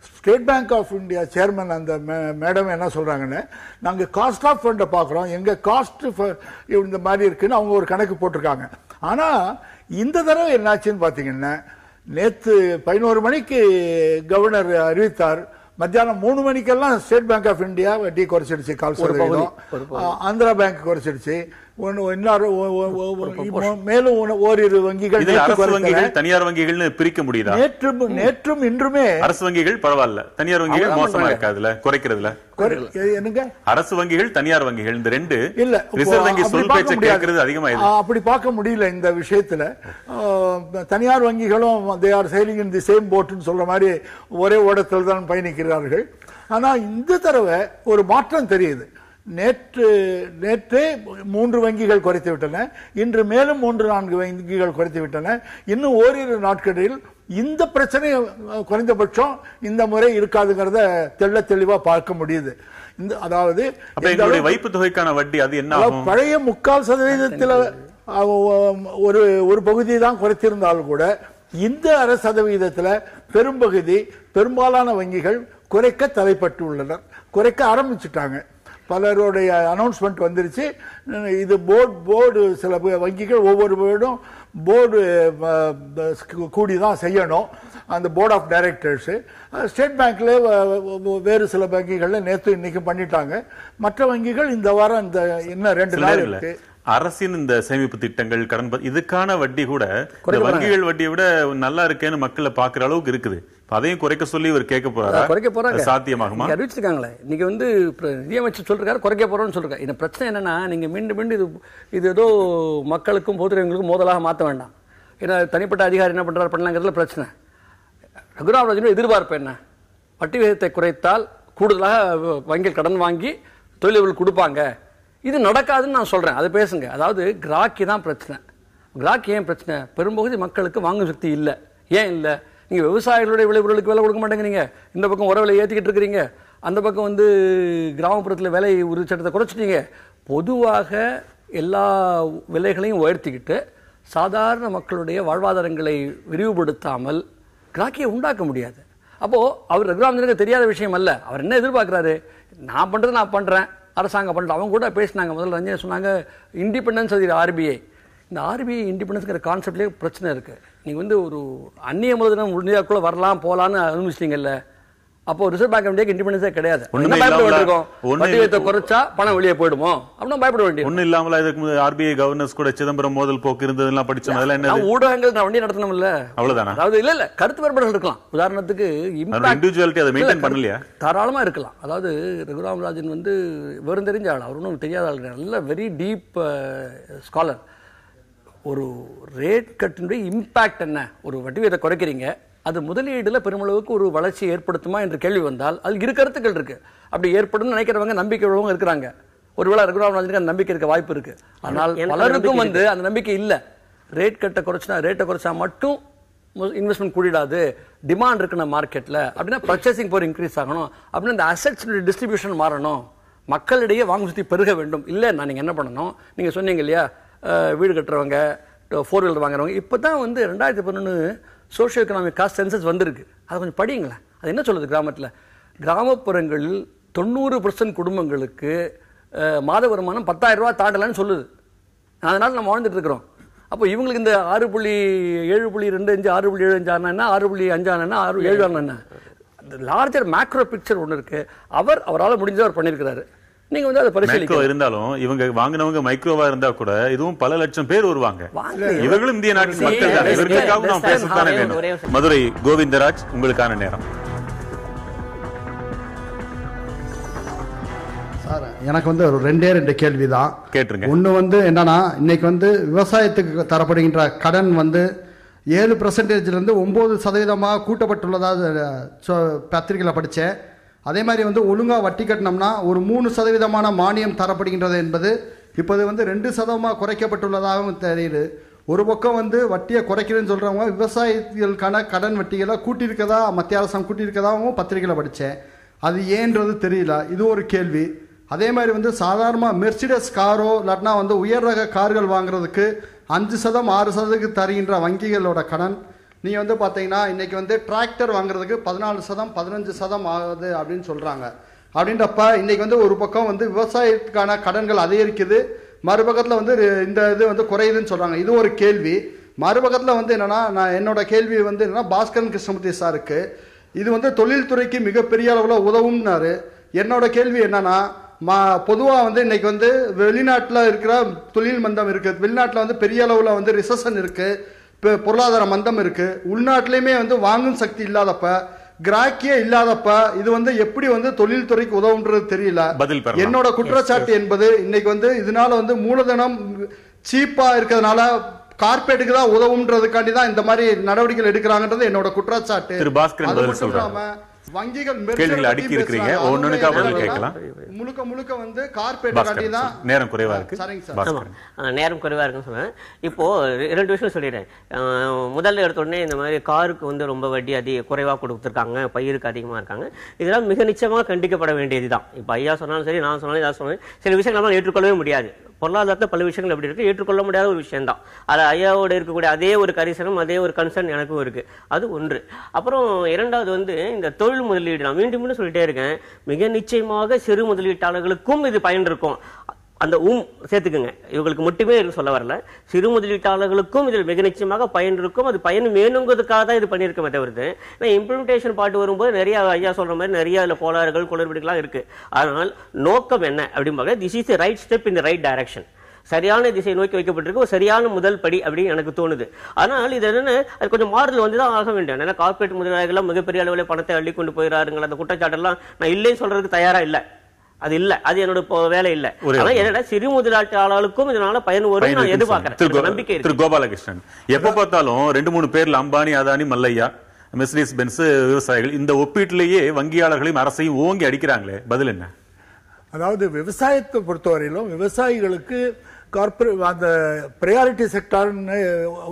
State Bank of India chairman அந்த மேடம் என்ன சொல்றாங்கன்னு, நாங்க காஸ்ட் ஆஃப் ஃபண்டை பாக்குறோம், எங்க காஸ்ட் இந்த மாதிரி இருக்குன்னு அவங்க ஒரு கணக்கு போட்டிருக்காங்க. ஆனா இந்த தடவை என்னாச்சுன்னு பாத்தீங்கன்னா, நேத்து 11 மணிக்கு கவர்னர் அறிவித்தார், மத்தியானம் 3 மணிக்கெல்லாம் ஸ்டேட் பேங்க் ஆஃப் இந்தியா வட்டி குறைச்சிடுச்சு 0.25%. ஆந்திரா பேங்க் குறைச்சிடுச்சு. மேலும் ஓரிரு வங்கிகள், தனியார் வங்கிகள் பிரிக்க முடியுதா? நேற்றும் இன்றுமே அரசு வங்கிகள் பரவாயில்ல, தனியார் வங்கிகள் மோசமா இருக்காதுல குறைக்கிறதுல? என்னங்க, அரசு வங்கிகள் தனியார் வங்கிகள் இந்த ரெண்டு இல்ல ரிசர்வ் வங்கி சொல் பேச்சை கேட்கிறது அதிகமா அப்படி பார்க்க முடியல இந்த விஷயத்துல. தனியார் வங்கிகளும் they are sailing in the same boat ன்னு சொல்ற மாதிரி ஒரே ஓடத்தில் தான் பயணிக்கிறார்கள். ஆனா இந்த தடவை ஒரு மாற்றம் தெரியுது. நேற்று 3 வங்கிகள் குறைத்து விட்டன, இன்று மேலும் 3-4 வங்கிகள் குறைத்து விட்டன. இன்னும் ஓரிரு நாட்களில் இந்த பிரச்சனை குறைந்தபட்சம் இந்த முறை இருக்காதுங்கிறத தெளிவா பார்க்க முடியுது. அதாவது வைப்பு தொகைக்கான வட்டி அது என்ன, பழைய 3/4% ஒரு பகுதி தான் குறைத்திருந்தாலும் கூட இந்த 1/2% பெரும்பகுதி பெரும்பாலான வங்கிகள் குறைக்க தலைப்பட்டு உள்ளனர், குறைக்க ஆரம்பிச்சுட்டாங்க. பலருடைய அனௌன்ஸ்மெண்ட் வந்துருச்சு. இது போர்டு சில வங்கிகள் ஒவ்வொரு போர்டும் போர்டு கூடிதான் செய்யணும், அந்த போர்ட் ஆஃப் டைரக்டர்ஸ். ஸ்டேட் பேங்க்ல வேறு சில வங்கிகள்ல நேற்று இன்னைக்கு பண்ணிட்டாங்க. மற்ற வங்கிகள் இந்த வாரம் இந்த இன்னும் 2 நாள் இருக்கு. அரசின் இந்த சேமிப்பு திட்டங்கள், கடன், இதுக்கான வட்டி கூட வங்கிகள் வட்டியை விட நல்லா இருக்கேன்னு மக்களை பாக்குற அளவுக்கு இருக்குது. அதையும் குறைக்க சொல்லி இவர் கேட்க போறாரு, சாத்தியமாகுமா? அறிவிச்சிருக்காங்களே இன்னைக்கு நிதியமைச்சர் சொல்றாரு குறைக்க போறோம்னு சொல்றாரு. இந்த பிரச்சனை என்னன்னா, நீங்க மீண்டும் இது ஏதோ மக்களுக்கும் பொதுத்துறைகளுக்கும் மோதலாக மாற்ற வேண்டாம். ஏன்னா தனிப்பட்ட அதிகாரி என்ன பண்றாரு பண்ணலாங்கிறதுல பிரச்சனை. ரகுராம் ராஜன் எதிர்பார்ப்பு என்ன, வட்டி விகிதத்தை குறைத்தால் கூடுதலாக வங்கிகள் கடன் வாங்கி தொழிலாளர்கள் கொடுப்பாங்க. இது நடக்காதுன்னு நான் சொல்றேன், அதை பேசுங்க. அதாவது கிராக்கி தான் பிரச்சனை. கிராக்கி ஏன் பிரச்சனை? பெரும்பகுதி மக்களுக்கு வாங்கும் சக்தி இல்லை. ஏன் இல்லை? நீங்க விவசாயிகளுடைய விளைபொருளுக்கு விலை கொடுக்க மாட்டேங்கிறீங்க, இந்த பக்கம் உர விலை ஏற்றிக்கிட்டு இருக்கிறீங்க, அந்த பக்கம் கிராமப்புறத்தில் விலை ஒரு சட்டத்தை குறைச்சிட்டீங்க. பொதுவாக எல்லா விலைகளையும் உயர்த்திக்கிட்டு சாதாரண மக்களுடைய வாழ்வாதாரங்களை விரிவுபடுத்தாமல் கிராக்கியை உண்டாக்க முடியாது. அப்போ அவர் ரகுராமனுக்கு தெரியாத விஷயம் அல்ல. அவர் என்ன எதிர்பார்க்கிறாரு, நான் பண்றது நான் பண்றேன், அரசாங்கம் பண்ற. அவங்க கூட பேசினாங்க, முதல்ல ரஞ்சனி சொன்னாங்க இண்டிபெண்டன்ஸ் அது ஆர்பிஐ. இந்த ஆர்பிஐ இண்டிபெண்டன்ஸ்ங்கிற கான்செப்ட்லேயே பிரச்சனை இருக்கு. நீங்க ஒரு அந்நிய மூலதனம் இந்தியாவுக்குள்ள வரலாம் போலான்னு அனுமதிச்சிட்டீங்கல்ல, அப்போ ரிசர்வ் பேங்க் ஆஃப் இந்தியாவுக்கு இண்டிபெண்டன்ஸே கிடையாது. வட்டி குறைச்சா பணம் வெளியே போயிடுமோ அப்படின்னு பயப்பட வேண்டியது ஒன்னும் இல்லாமல. இதுக்கு ஆர்பிஐ கவர்னர்ஸ் கூட சிதம்பரம் மோதல் போக்கு இருந்ததெல்லாம் படிச்சோம். அதெல்லாம் என்ன ஊடகங்கள் நான் வண்டி நடத்தணும் இல்ல, அவ்வளவுதானா? அதாவது இல்ல கருத்து வேறுபாடுகள் இருக்கலாம். உதாரணத்துக்கு இண்டிவிஜுவாலிட்டி அதை மெயின்டைன் பண்ணலையா? தாராளமா இருக்கலாம். அதாவது ரகுராம் ராஜன் விவரம் தெரிஞ்ச ஆள், அவர் ஒன்றும் தெரியாத ஆள், நல்ல வெரி டீப் ஸ்காலர். ஒரு ரேட் கட்டினுடைய இம்பாக்ட் என்ன, ஒரு வட்டி விகிதத்தை குறைக்கிறீங்க, அது முதலீடுல பெருமளவுக்கு ஒரு வளர்ச்சி ஏற்படுத்துமா என்ற கேள்வி வந்தால் அது இரு கருத்துக்கள் இருக்கு. அப்படி ஏற்படும் நினைக்கிறவங்க, நம்பிக்கை உள்ளவங்க இருக்கிறாங்க. ஒருவேளை ரகுராம் ராஜனுக்கு அந்த நம்பிக்கை இருக்க வாய்ப்பு இருக்கு. ஆனால் பலருக்கும் அந்த நம்பிக்கை இல்ல. ரேட் கட்ட ரேட்டை குறைச்சா மட்டும் இன்வெஸ்ட்மெண்ட் கூடிடாது, டிமாண்ட் இருக்குன மார்க்கெட்ல அப்படின்னா பர்ச்சேசிங் பவர் இன்க்ரீஸ் ஆகணும், அப்படின்னா இந்த அசெட்ஸ் டிஸ்ட்ரிபியூஷன் மாறணும், மக்களிடையே வாங்கும் சக்தி பெருக வேண்டும். இல்ல நான் நீங்க என்ன பண்ணணும், நீங்க சொன்னீங்க இல்லையா, வீடு கட்டுறவங்க, 4 வீலர் வாங்குறவங்க. இப்பதான் 2011 சோஷியோ எக்கனாமிக் காஸ்ட் சென்சஸ் வந்திருக்கு. அதை கொஞ்சம் படிங்களேன். அது என்ன சொல்லுது? கிராமப்புறங்களில் 90% குடும்பங்களுக்கு மாத வருமானம் 10,000 ரூபாய் தாண்டலன்னு சொல்லுது. அதனால நம்ம வாழ்ந்துட்டு இருக்கிறோம். அப்போ இவங்களுக்கு இந்த 6.7.25 6.75 என்ன, 6.5 என்ன, 6.7 என்ன, லார்ஜர் மேக்ரோ பிக்சர் ஒன்று இருக்கு. அவரால் முடிஞ்ச அவர் பண்ணியிருக்கிறாரு. நீங்க அதை பரிசீலிக்க இருந்தாலும் இவங்க வாங்கினவங்க மைக்ரோவா இருந்தா கூட இதுவும் பல லட்சம் பேர் வருவாங்க. இவர்களும் இந்திய நாட்டு மக்கள் தான். இவர்களுக்காக நாம் பேசத்தானே வேணும். மதுரை கோவிந்தராஜ், உங்களுக்கான நேரம். சார், எனக்கு ஒரு 2 கேள்வி தான் கேட்டுருங்க. ஒன்று என்னன்னா, இன்னைக்கு விவசாயத்துக்கு தரப்படுகின்ற கடன் 7% 9% கூட்டப்பட்டுள்ளதாக பத்திரிகையில் படித்தேன். அதே மாதிரி வந்து ஒழுங்காக வட்டி கட்டினோம்னா ஒரு 3% மானியம் தரப்படுகின்றது என்பது இப்போது வந்து 2% குறைக்கப்பட்டுள்ளதாகவும் தெரியுது. ஒரு பக்கம் வந்து வட்டியை குறைக்கிறேன்னு சொல்கிறவங்க விவசாயிகளுக்கான கடன் வட்டிகளை கூட்டியிருக்கதா மத்திய அரசாங்கம் கூட்டியிருக்கதாகவும் பத்திரிகையில் படித்தேன். அது ஏன்றது தெரியல. இது ஒரு கேள்வி. அதே மாதிரி வந்து சாதாரணமாக மெர்சிடஸ் காரோ இல்லாட்டினா வந்து உயர் ரக கார்கள் வாங்குறதுக்கு 5% 6% தருகின்ற வங்கிகளோட கடன் நீங்கள் வந்து பார்த்தீங்கன்னா இன்றைக்கி வந்து டிராக்டர் வாங்குறதுக்கு 14% 15% ஆகுது அப்படின்னு சொல்கிறாங்க. அப்படின்றப்ப இன்றைக்கி வந்து ஒரு பக்கம் வந்து விவசாயத்துக்கான கடன்கள் அதிகரிக்குது, மறுபக்கத்தில் வந்து இந்த இது வந்து குறையுதுன்னு சொல்கிறாங்க. இது ஒரு கேள்வி. மறுபக்கத்தில் வந்து என்னென்னா நான் என்னோட கேள்வி வந்து என்னென்னா பாஸ்கரன் கிருஷ்ணமூர்த்தி சாருக்கு இது வந்து தொழில்துறைக்கு மிகப்பெரிய அளவில் உதவும்னாரு. என்னோட கேள்வி என்னன்னா பொதுவாக வந்து இன்னைக்கு வந்து வெளிநாட்டில் இருக்கிற தொழில் மந்தம் இருக்குது, வெளிநாட்டில் வந்து பெரிய அளவில் வந்து ரிசெஷன் இருக்குது, இப்போ பொருளாதார மந்தம் இருக்குது, உள்நாட்டிலையுமே வந்து வாங்கும் சக்தி இல்லாதப்ப கிராக்கியே இல்லாதப்ப இது வந்து எப்படி வந்து தொழில்துறைக்கு உதவுன்றது தெரியல. என்னோட குற்றச்சாட்டு என்பது இன்னைக்கு வந்து இதனால வந்து மூலதனம் சீப்பா இருக்கிறதுனால கார்பரேட்டுக்கு தான் உதவுன்றதுக்காண்டி தான் இந்த மாதிரி நடவடிக்கைகள் எடுக்கிறாங்கன்றது என்னோட குற்றச்சாட்டு. வங்கிகள் அடுக்கி இருக்கிறீங்க, ஒவ்வொன்றுக்கா பதில் கேட்கலாம். முழுக்க முழுக்க வந்து கார்பரேட் தான். நேரம் குறைவா இருக்கு. நேரம் குறைவா இருக்குன்னு சொன்னேன். இப்போ 2 விஷயம் சொல்லிடுறேன். முதல்ல எடுத்த உடனே இந்த மாதிரி காருக்கு வந்து ரொம்ப வட்டி குறைவா கொடுத்துருக்காங்க, பயிருக்கு அதிகமா இருக்காங்க. இதெல்லாம் மிக நிச்சயமாக கண்டிக்கப்பட வேண்டியதுதான். இப்ப ஐயா சொன்னாலும் சரி, நான் சொன்னாலும் ஏதாவது சொன்னேன், சில விஷயங்கள் நம்மளால ஏற்றுக்கொள்ளவே முடியாது. பொருளாதாரத்தில் பல விஷயங்கள் எப்படி இருக்கு, ஏற்றுக்கொள்ள முடியாத ஒரு விஷயம் தான். அது ஐயாவோட இருக்கக்கூடிய அதே ஒரு கரிசனம், அதே ஒரு கன்சர்ன் எனக்கும் இருக்கு. அது ஒன்று. அப்புறம் இரண்டாவது வந்து இந்த தொழில் முதலீடு, நான் மீண்டும் சொல்லிட்டே இருக்கேன், மிக நிச்சயமாக சிறு முதலீட்டாளர்களுக்கும் இது பயன் இருக்கும். அந்த சேர்த்துக்குங்க, இவங்களுக்கு மட்டுமே சொல்ல வரல, சிறு முதலீட்டாளர்களுக்கும் இதில் மிக நிச்சயமாக பயன் இருக்கும். அது பயன் வேணுங்கிறதுக்காக தான் இது பண்ணியிருக்கமே தவிர்த்து இம்ப்ளிமெண்டேஷன் பாட்டு வரும்போது நிறைய ஐயா சொல்ற மாதிரி நிறைய கோளாறுகள் குளறுபடிகள்லாம் இருக்கு. ஆனால் நோக்கம் என்ன அப்படின்னு this is the right step in the right direction. சரியான திசை நோக்கி வைக்கப்பட்டிருக்கு, ஒரு சரியான முதல் படி அப்படின்னு எனக்கு தோணுது. ஆனால் இது என்னன்னு அது கொஞ்சம் மாறுதல் வந்துதான் ஆக வேண்டும். ஏன்னா கார்பரேட் முதலாளிகள் மிகப்பெரிய அளவில் பணத்தை அள்ளி கொண்டு போயிறாருங்களா, அந்த குற்றச்சாட்டெல்லாம் நான் இல்லைன்னு சொல்றதுக்கு தயாரா இல்லை. அது இல்ல, அது என்னோட வேலை இல்ல. ஆனா சிறு முதலீட்டாளர்களுக்கும் இதனால பயன் வரும் நான் எதிர்பார்க்கிறேன், நம்பிக்கை இருக்கு. திரு கோபாலகிருஷ்ணன், எப்ப பார்த்தாலும் 2-3 பேர்ல அம்பானி, அதானி, மல்லையா, மெர்சிடிஸ் பென்ஸ், விவசாயிகள், இந்த ஒப்பீட்டிலேயே வங்கியாளர்களையும் அரசையும் ஓங்கி அடிக்கிறாங்களே, பதில் என்ன? அதாவது விவசாயத்தை பொறுத்தவரையிலும் விவசாயிகளுக்கு கார்பரேட் அந்த பிரையாரிட்டி செக்டார்னு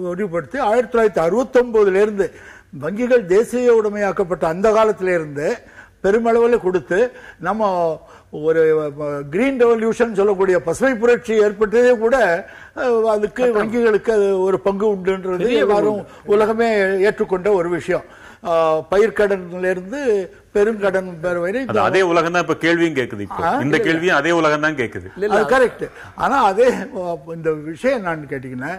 உறுதிப்படுத்தி 1969 இருந்து வங்கிகள் தேசிய உடைமையாக்கப்பட்ட அந்த காலத்திலிருந்து பெருமளவில் கொடுத்து நம்ம ஒரு கிரீன் ரெவல்யூஷன் சொல்லக்கூடிய பசுமை புரட்சி ஏற்பட்டதே கூட அதுக்கு வங்கிகளுக்கு ஒரு பங்கு உண்டுன்றது எல்லாரும் உலகமே ஏற்றுக்கொண்ட ஒரு விஷயம். பயிர்கடன்ல இருந்து பெருங்கடன் அதே உலகம் தான் இப்ப கேள்வியும் கேக்குது. இந்த கேள்வியும் அதே உலகம் தான் கேக்குது. கரெக்ட். ஆனா அதே இந்த விஷயம் என்னன்னு கேட்டீங்கன்னா,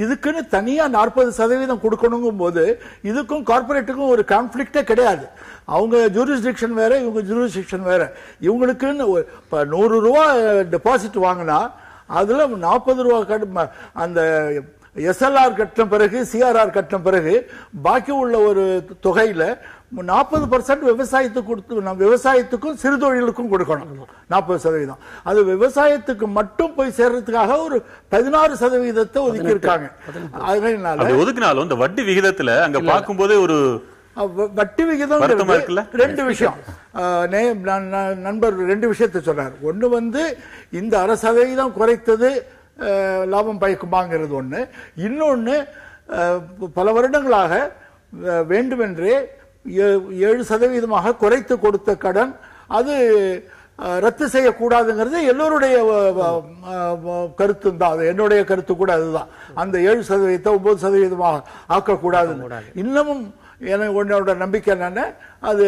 இதுக்குன்னு தனியா 40% கொடுக்கணுங்கும் போது இதுக்கும் கார்பரேட்டுக்கும் ஒரு கான்ஃபிளிக்டே கிடையாது. அவங்க ஜூரிஸ்டிக்ஷன் வேற, இவங்க ஜூரிஸ்டிக்ஷன் வேற. இவங்களுக்குன்னு 100 ரூபா டெபாசிட் வாங்கினா அதுல 40 ரூபா அந்த எஸ்எல்ஆர் கட்டின பிறகு, சிஆர்ஆர் கட்டின பிறகு பாக்கி உள்ள ஒரு தொகையில 40% விவசாயத்துக்கு கொடுத்து, விவசாயத்துக்கும் சிறு தொழிலுக்கும் கொடுக்கணும் 40%. அது விவசாயத்துக்கு மட்டும் போய் சேர்றதுக்காக ஒரு 16% ஒதுக்கி இருக்காங்க. ஒதுக்கினாலும் இந்த வட்டி விகிதத்துல அங்க பார்க்கும் போதே ஒரு வட்டி விகிதம் 2 விஷயம். நண்பர் 2 விஷயத்தை சொல்றாரு. ஒண்ணு வந்து இந்த 1% குறைத்தது லாபம் பயக்குமாங்கிறது ஒண்ணு. இன்னொன்னு பல வருடங்களாக வேண்டுமென்றே 7% குறைத்து கொடுத்த கடன் அது ரத்து செய்யக்கூடாதுங்கிறது எல்லோருடைய கருத்து தான். அது என்னுடைய கருத்து கூட அதுதான். அந்த 7% 9% ஆக்கக்கூடாது. இன்னமும் என்னோட நம்பிக்கை என்னன்னா அது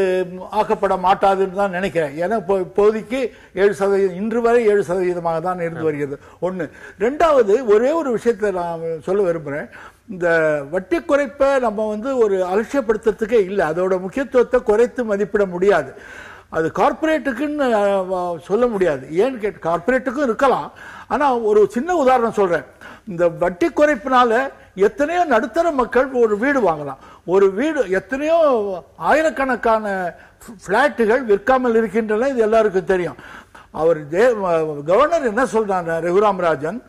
ஆக்கப்பட மாட்டாதுன்னு தான் நினைக்கிறேன். ஏன்னா இப்போதைக்கு 7% இன்று வரை 7% தான் இருந்து வருகிறது. ஒண்ணு. ரெண்டாவது, ஒரே ஒரு விஷயத்தை நான் சொல்ல விரும்புறேன். இந்த வட்டி குறைப்பை நம்ம வந்து ஒரு அலட்சியப்படுத்துறதுக்கே இல்லை. அதோட முக்கியத்துவத்தை குறைத்து மதிப்பிட முடியாது. அது கார்பரேட்டுக்குன்னு சொல்ல முடியாது. ஏன்னு கேட்டு கார்பரேட்டுக்கும் இருக்கலாம். ஆனா ஒரு சின்ன உதாரணம் சொல்றேன். இந்த வட்டி குறைப்பினால எத்தனையோ நடுத்தர மக்கள் ஒரு வீடு வாங்கலாம். ஒரு வீடு எத்தனையோ ஆயிரக்கணக்கான பிளாட்டுகள் விற்காமல் இருக்கின்றன. இது எல்லாருக்கும் தெரியும். அவர் கவர்னர் என்ன சொல்றாங்க, ரகுராம் ராஜன்,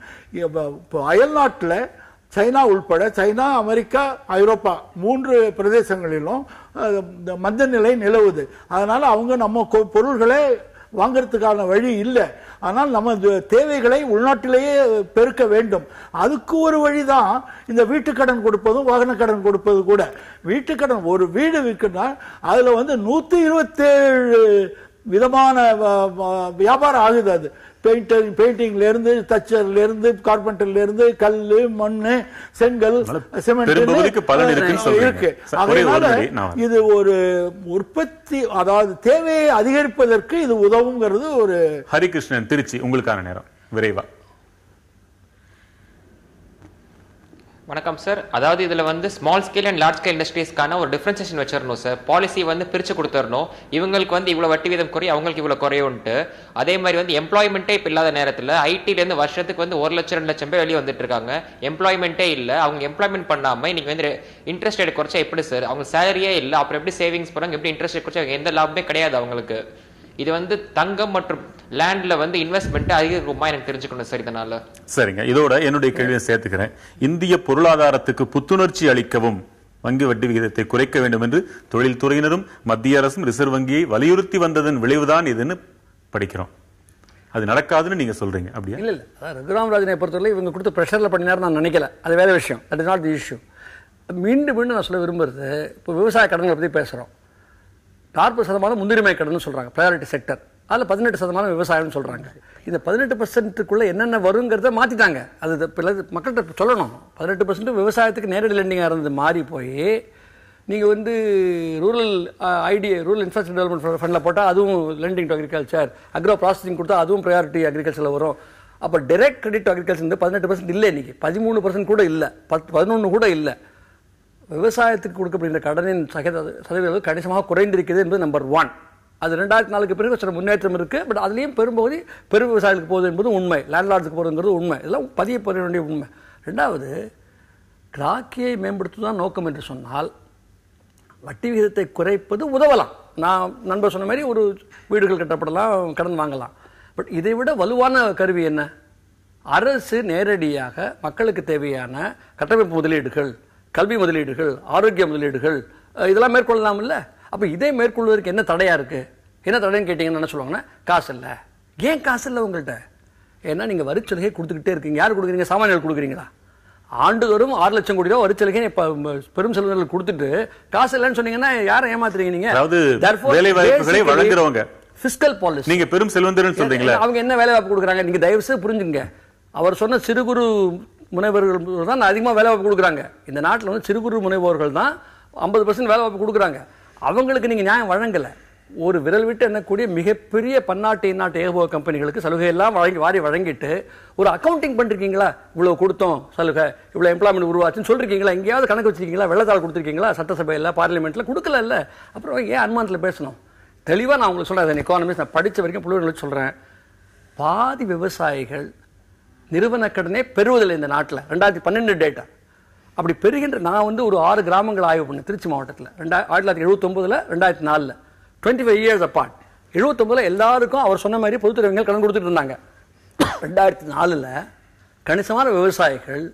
அயல் நாட்டில் சைனா உள்பட, சைனா, அமெரிக்கா, ஐரோப்பா 3 பிரதேசங்களிலும் மந்த நிலை நிலவுது. அதனால அவங்க நம்ம பொருள்களை வாங்கறதுக்கான வழி இல்லை. ஆனால் நம்ம தேவைகளை உள்நாட்டிலேயே பெருக்க வேண்டும். அதுக்கு ஒரு வழிதான் இந்த வீட்டுக்கடன் கொடுப்பதும் வாகன கடன் கொடுப்பது கூட. வீட்டுக்கடன், ஒரு வீடு விற்குன்னா அதுல 127 விதமான வியாபாரம் ஆகுது. அது பெயிண்டிங்ல இருந்து, தச்சர்ல இருந்து, கார்பெண்டர்ல இருந்து, கல்லு, மண்ணு, செங்கல், சிமெண்ட் இருக்கு. அதனால இது ஒரு உற்பத்தி, அதாவது தேவையை அதிகரிப்பதற்கு இது உதவுங்கிறது ஒரு. ஹரிகிருஷ்ணன், திருச்சி, உங்களுக்கான நேரம் விரைவா. வணக்கம் சார். அதாவது இதுல small scale and large scale இண்டஸ்ட்ரீஸ்க்கான ஒரு டிஃபரன்சியேஷன் வச்சிடணும் சார். பாலிசி பிரிச்சு கொடுத்துடணும். இவங்களுக்கு இவ்வளவு வட்டி வீதம் குறையும், அவங்களுக்கு இவ்வளவு குறையும்ட்டு. அதே மாதிரி எம்ப்ளாய்மெண்ட்டே இப்ப இல்லாத நேரத்தில் ஐடில இருந்து வருஷத்துக்கு 1 லட்சம் 2 லட்சம் பேர் வெளியே வந்துட்டு இருக்காங்க. எம்ப்ளாய்மெண்ட்டே இல்ல. அவங்க எம்ப்ளாய்மெண்ட் பண்ணாம இன்னைக்கு இன்ட்ரெஸ்ட் ரேட் குறைச்சா எப்படி சார்? அவங்க சேலரியே இல்ல, அப்புறம் எப்படி சேவிங்ஸ் போறாங்க, எப்படி இன்ட்ரெஸ்ட் ரேட் குறைச்சா எந்த லாபமே கிடையாது அவங்களுக்கு. இது தங்கம் மற்றும் லேண்ட்ல இன்வெஸ்ட்மெண்ட் அதிகமா எனக்கு தெரிஞ்சுக்கணும் சார். இதனால சரிங்க, இதோட என்னுடைய கேள்வியை சேர்த்துக்கிறேன். இந்திய பொருளாதாரத்துக்கு புத்துணர்ச்சி அளிக்கவும் வங்கி வட்டி விகிதத்தை குறைக்க வேண்டும் என்று தொழில்துறையினரும் மத்திய அரசும் ரிசர்வ் வங்கியை வலியுறுத்தி வந்ததன் விளைவுதான் இதுன்னு படிக்கிறோம். அது நடக்காதுன்னு நீங்க சொல்றீங்க, அப்படியா? இல்ல இல்ல, ரகுராம் ராஜனை பொறுத்தவரை இவங்க கொடுத்த பிரஷர்ல பண்ணினார் நான் நினைக்கல. அது வேற விஷயம். That is not the issue. மீண்டும் மீண்டும் நான் சொல்ல விரும்புறது, இப்போ விவசாய கடன்களை பத்தி பேசுறோம். 40% முன்னுரிமை கடன் சொல்றாங்க, ப்ரையாரிட்டி செக்டர். அதில் 18% விவசாயம்னு சொல்றாங்க. இந்த 18%க்குள்ள என்னென்ன வருங்கிறத மாத்திட்டாங்க. அது மக்கள்கிட்ட சொல்லணும். 18% விவசாயத்துக்கு நேரடி லெண்டிங்காக இருந்தது மாறி போய் நீங்க ரூரல் ரூரல் இன்ஃப்ராஸ்ட்ரக்சர் டெவலப்மெண்ட் ஃபண்டில் போட்டால் அதுவும் lending to agriculture, agro processing கொடுத்தா அதுவும் ப்ரையாரிட்டி அக்ரிகல்ச்சரில் வரும். அப்போ டைரக்ட் கிரெடிட் டு அக்ரிகல்ச்சர் 18% இல்லை, இன்னைக்கு 13% கூட இல்லை, 11 கூட இல்லை. விவசாயத்துக்கு கொடுக்கப்படுகிற கடனின் சதவீதம் கணிசமாக குறைந்திருக்கிறது என்பது நம்பர் 1. அது 2004 பிறகு சில முன்னேற்றம் இருக்கு. பட் அதுலேயும் பெரும்பகுதி பெரு விவசாயிகளுக்கு போகுது என்பது உண்மை, லேண்ட்லார்டுக்கு போகிறதுங்கிறது உண்மை. இதெல்லாம் பதிய பெற வேண்டிய உண்மை. 2வது, கிராக்கியை மேம்படுத்துவதுதான் நோக்கம் என்று சொன்னால் வட்டி விகிதத்தை குறைப்பது உதவலாம். நான் நண்பர் சொன்ன மாதிரி ஒரு வீடுகள் கட்டப்படலாம், கடன் வாங்கலாம். பட் இதை விட வலுவான கருவி என்ன? அரசு நேரடியாக மக்களுக்கு தேவையான கட்டமைப்பு முதலீடுகள், கல்வி முதலீடுகள், ஆரோக்கிய முதலீடுகள் இதெல்லாம் மேற்கொள்ளலாம் இல்ல? அப்ப இதை மேற்கொள்வதற்கு என்ன தடையா இருக்கு? என்ன தடைன்னு கேட்டீங்கன்னா என்ன சொல்லுவாங்கன்னா, காசு இல்ல. ஏன் காசு இல்ல உங்கள்கிட்ட? ஏன்னா நீங்க வரிச்சலுகை கொடுத்துக்கிட்டே இருக்கீங்க. யாரு கொடுக்குறீங்க? சாமானியர்கள் கொடுக்குறீங்களா? ஆண்டுதோறும் 6 லட்சம் கோடி ரூபாய் வரிச்சலுகை பெரும் செல்வந்தர்கள் கொடுத்துட்டு காசு இல்லைன்னு சொன்னீங்கன்னா யாரை ஏமாத்துறீங்க நீங்க? வேலை வாய்ப்புகளை வழங்குறவங்க பிஸ்கல் பாலிசி. நீங்க பெரும் செல்வந்தர்கள் சொல்றீங்களா? அவங்க என்ன வேலை வாய்ப்பு கொடுக்குறாங்க? நீங்க தயவு செய்து புரிஞ்சுங்க. அவர் சொன்ன சிறு குறு முனைவர்கள் தான் அதிகமாக வேலை வாய்ப்பு கொடுக்குறாங்க. இந்த நாட்டில் சிறு குறு முனைவோர்கள் தான் 50% வேலை வாய்ப்பு கொடுக்குறாங்க. அவங்களுக்கு நீங்க நியாயம் வழங்கல. ஒரு விரல் விட்டு எண்ணக்கூடிய மிகப்பெரிய பன்னாட்டு இந்நாட்டு ஏகபோக கம்பெனிகளுக்கு சலுகை எல்லாம் வாரி வழங்கிட்டு ஒரு அக்கௌண்டிங் பண்ணிருக்கீங்களா? இவ்வளவு கொடுத்தோம் சலுகை, இவ்வளவு எம்ப்ளாய்மெண்ட் உருவாச்சுன்னு சொல்லிருக்கீங்களா? எங்கேயாவது கணக்கு வச்சிருக்கீங்களா? வெள்ளத்தாள் கொடுத்துருக்கீங்களா? சட்டசபையில், பார்லிமெண்ட்ல கொடுக்கல இல்ல. அப்புறம் ஏன் அனுமானத்தில் பேசணும்? தெளிவா நான் உங்களுக்கு சொல்றேன். எக்கானமிஸ்ட் நான் படிச்ச வரைக்கும் புள்ளிவர்களுக்கு சொல்றேன். பாதி விவசாயிகள் நிறுவன கடனே பெறுவதில்லை இந்த நாட்டில். 2012 டேட்டா. அப்படி பெறுகின்ற நான் ஒரு 6 கிராமங்கள் ஆய்வு பண்ணேன் திருச்சி மாவட்டத்தில் 1979, 2004, 25 இயர்ஸ் அப்பார்ட். 79 எல்லாருக்கும் அவர் சொன்ன மாதிரி பொதுத்துறை வங்கிகள் கடன் கொடுத்துட்டு இருந்தாங்க. 2004 கணிசமான விவசாயிகள்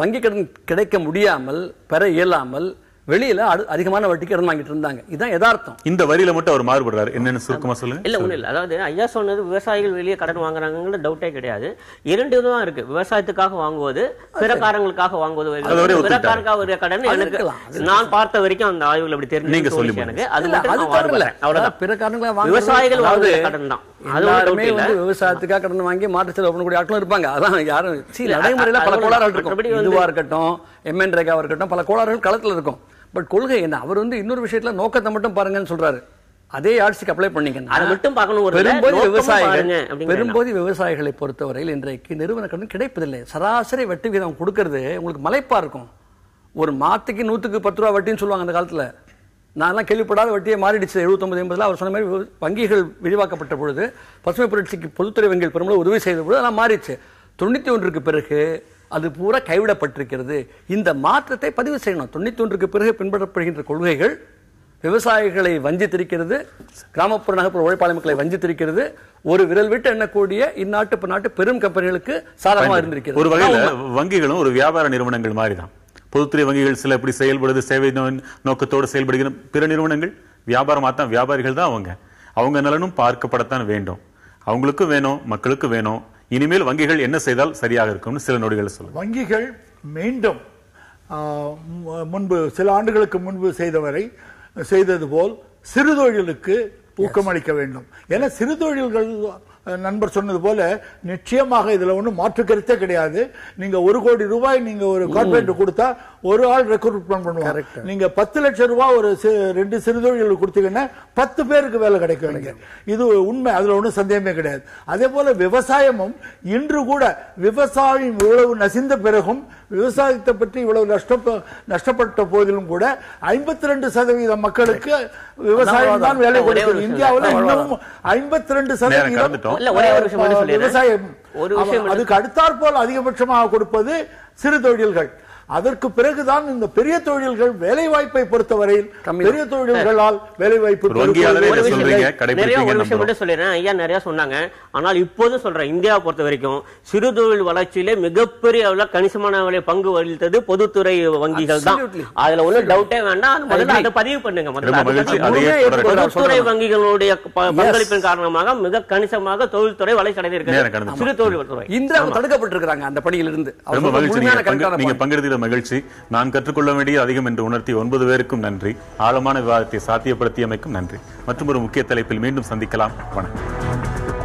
வங்கி கடன் கிடைக்க முடியாமல், பெற இயலாமல் வெளியில அதிகமான வட்டிக்கு கடன் வாங்கிட்டு இருந்தாங்க. இதுதான் யதார்த்தம். இந்த வரியில மட்டும் அவர் மாறுபடுறாரு. என்னன்னு சுருக்கமா சொல்லுங்க. இல்ல ஒண்ணு இல்ல, அதாவது ஐயா சொன்னது விவசாயிகள் வெளியே கடன் வாங்குறாங்கன்னு டவுட்டே கிடையாது. 2 இதுதான் இருக்கு. விவசாயத்துக்காக வாங்குவது, பிற காரணங்களுக்காக வாங்குவது. பிறக்காரங்களுக்காக கடன் எனக்கு நான் பார்த்த வரைக்கும் அந்த ஆய்வுகள் அப்படி தெரிஞ்சு எனக்கு அது பிற காரணங்களா விவசாயிகள் வாங்குற கடன் தான். எல்லாருமே விவசாயத்துக்காக கடன் வாங்கி மாற்று செலவு பண்ணக்கூடிய ஆட்களும் இருப்பாங்க. அதான் யாரும் நடைமுறையில பல கோளாறுகள் இருக்கும். இதுவா இருக்கட்டும், எம்என் ரேகாவா இருக்கட்டும், பல கோளாறுகள் களத்துல இருக்கும். பட் கொள்கை என்ன? அவர் இன்னொரு விஷயத்துல நோக்கத்தை மட்டும் பாருங்கன்னு சொல்றாரு. அதே ஆட்சிக்கு அப்ளை பண்ணீங்கன்னா பெரும்போது விவசாயிகளை பொறுத்தவரையில் இன்றைக்கு நிறுவன கடன் கிடைப்பதில்லை. சராசரி வட்டி விகிதம் கொடுக்கறது உங்களுக்கு மலைப்பா இருக்கும். ஒரு மாத்துக்கு 100க்கு 10 ரூபா வட்டின்னு சொல்லுவாங்க அந்த காலத்துல. நான் கேள்விப்படாத வட்டியை மாறிடுச்சு 79, 80. அவர் சொன்ன மாதிரி வங்கிகள் விரிவாக்கப்பட்ட பொழுது, பசுமை புரட்சிக்கு பொதுத்துறை வங்கிகள் பெரும்பாலும் உதவி செய்த பொழுது அதெல்லாம் மாறிடுச்சு. 91க்கு பிறகு அது பூரா கைவிடப்பட்டிருக்கிறது. இந்த மாற்றத்தை பதிவு செய்யணும். 91க்கு பிறகு பின்பற்றப்படுகின்ற கொள்கைகள் விவசாயிகளை வஞ்சித்திருக்கிறது, கிராமப்புற நகர்ப்புற உழைப்பாளி மக்களை வஞ்சித்திருக்கிறது. ஒரு விரல் விட்டு எண்ணக்கூடிய இந்நாட்டு பெரும் கம்பெனிகளுக்கு சாதகமாக இருந்திருக்கிறது. ஒரு வகையில வங்கிகளும் ஒரு வியாபார நிறுவனங்கள் மாதிரிதான். பொதுத்துறை வங்கிகள் சில எப்படி செயல்படுது, சேவை நோக்கத்தோடு செயல்படுகிற பிற நிறுவனங்கள் வியாபாரமா தான், வியாபாரிகள் தான் அவங்க நலனும் பார்க்கப்படத்தான் வேண்டும். அவங்களுக்கும் வேணும், மக்களுக்கு வேணும். இனிமேல் வங்கிகள் என்ன செய்தால் சரியாக இருக்கும்னு சில நொடிகள் சொல்லுங்க. வங்கிகள் மீண்டும் முன்பு சில ஆண்டுகளுக்கு முன்பு செய்தது போல் சிறு தொழிலுக்கு ஊக்கமளிக்க வேண்டும். ஏன்னா சிறு தொழில்கள் நண்பர் சொன்னது போல நிச்சயமாக இதுல ஒன்றும் மாற்று கருத்தே கிடையாது. நீங்க 1 கோடி ரூபாய் நீங்க ஒரு கார்பரேட் கொடுத்தா ஒரு ஆள் ரெக்ரூட்மெண்ட் பண்ணுவாங்க. நீங்க 10 லட்சம் ரூபாய் ஒரு 2 சிறு தொழில்கள் கொடுத்தீங்கன்னா 10 பேருக்கு வேலை கிடைக்கும். இது உண்மை, அதுல ஒன்றும் சந்தேகமே கிடையாது. அதே போல விவசாயமும் இன்று கூட விவசாயம் இவ்வளவு நசிந்த பிறகும் விவசாயத்தை பற்றி இவ்வளவு நஷ்டப்பட்ட போதிலும் கூட 52% மக்களுக்கு விவசாயம் தான் வேலை கொடுக்கிறது. இந்தியாவில் இன்னும் 52% விவசாயம். அதுக்கு அடுத்தாற்போல் அதிகபட்சமாக கொடுப்பது சிறு தொழில்கள். அதற்கு பிறகுதான் இந்த பெரிய தொழில்கள் வேலை வாய்ப்பை பொறுத்தவரையில் பெரிய தொழில்களால் வேலை வாய்ப்பு. ஐயா நிறைய சொன்னாங்க. ஆனால் இப்போது சொல்றேன், இந்தியாவை பொறுத்த வரைக்கும் சிறு தொழில் வளர்ச்சியிலே மிகப்பெரிய அளவில் கணிசமான பங்கு வகித்தது பொதுத்துறை வங்கிகள் தான். அதுல ஒன்றும் டவுட்டே வேண்டாம். அதை பதிவு பண்ணுங்க. பொதுத்துறை வங்கிகளுடைய பங்களிப்பின் காரணமாக மிக கணிசமாக தொழில்துறை வளர்ச்சி அடைந்திருக்கிறது. சிறு தொழில் துறை இன்று தடுக்கப்பட்டிருக்கிறாங்க அந்த பணியிலிருந்து. பங்கெடுத்த மகிழ்ச்சி. நான் கற்றுக்கொள்ள வேண்டிய அதிகம் என்று உணர்த்தி 9 பேருக்கும் நன்றி. ஆழமான விவாதத்தை சாத்தியப்படுத்தியமைக்கும் நன்றி. மற்றும் ஒரு முக்கிய தலைப்பில் மீண்டும் சந்திக்கலாம். வணக்கம்.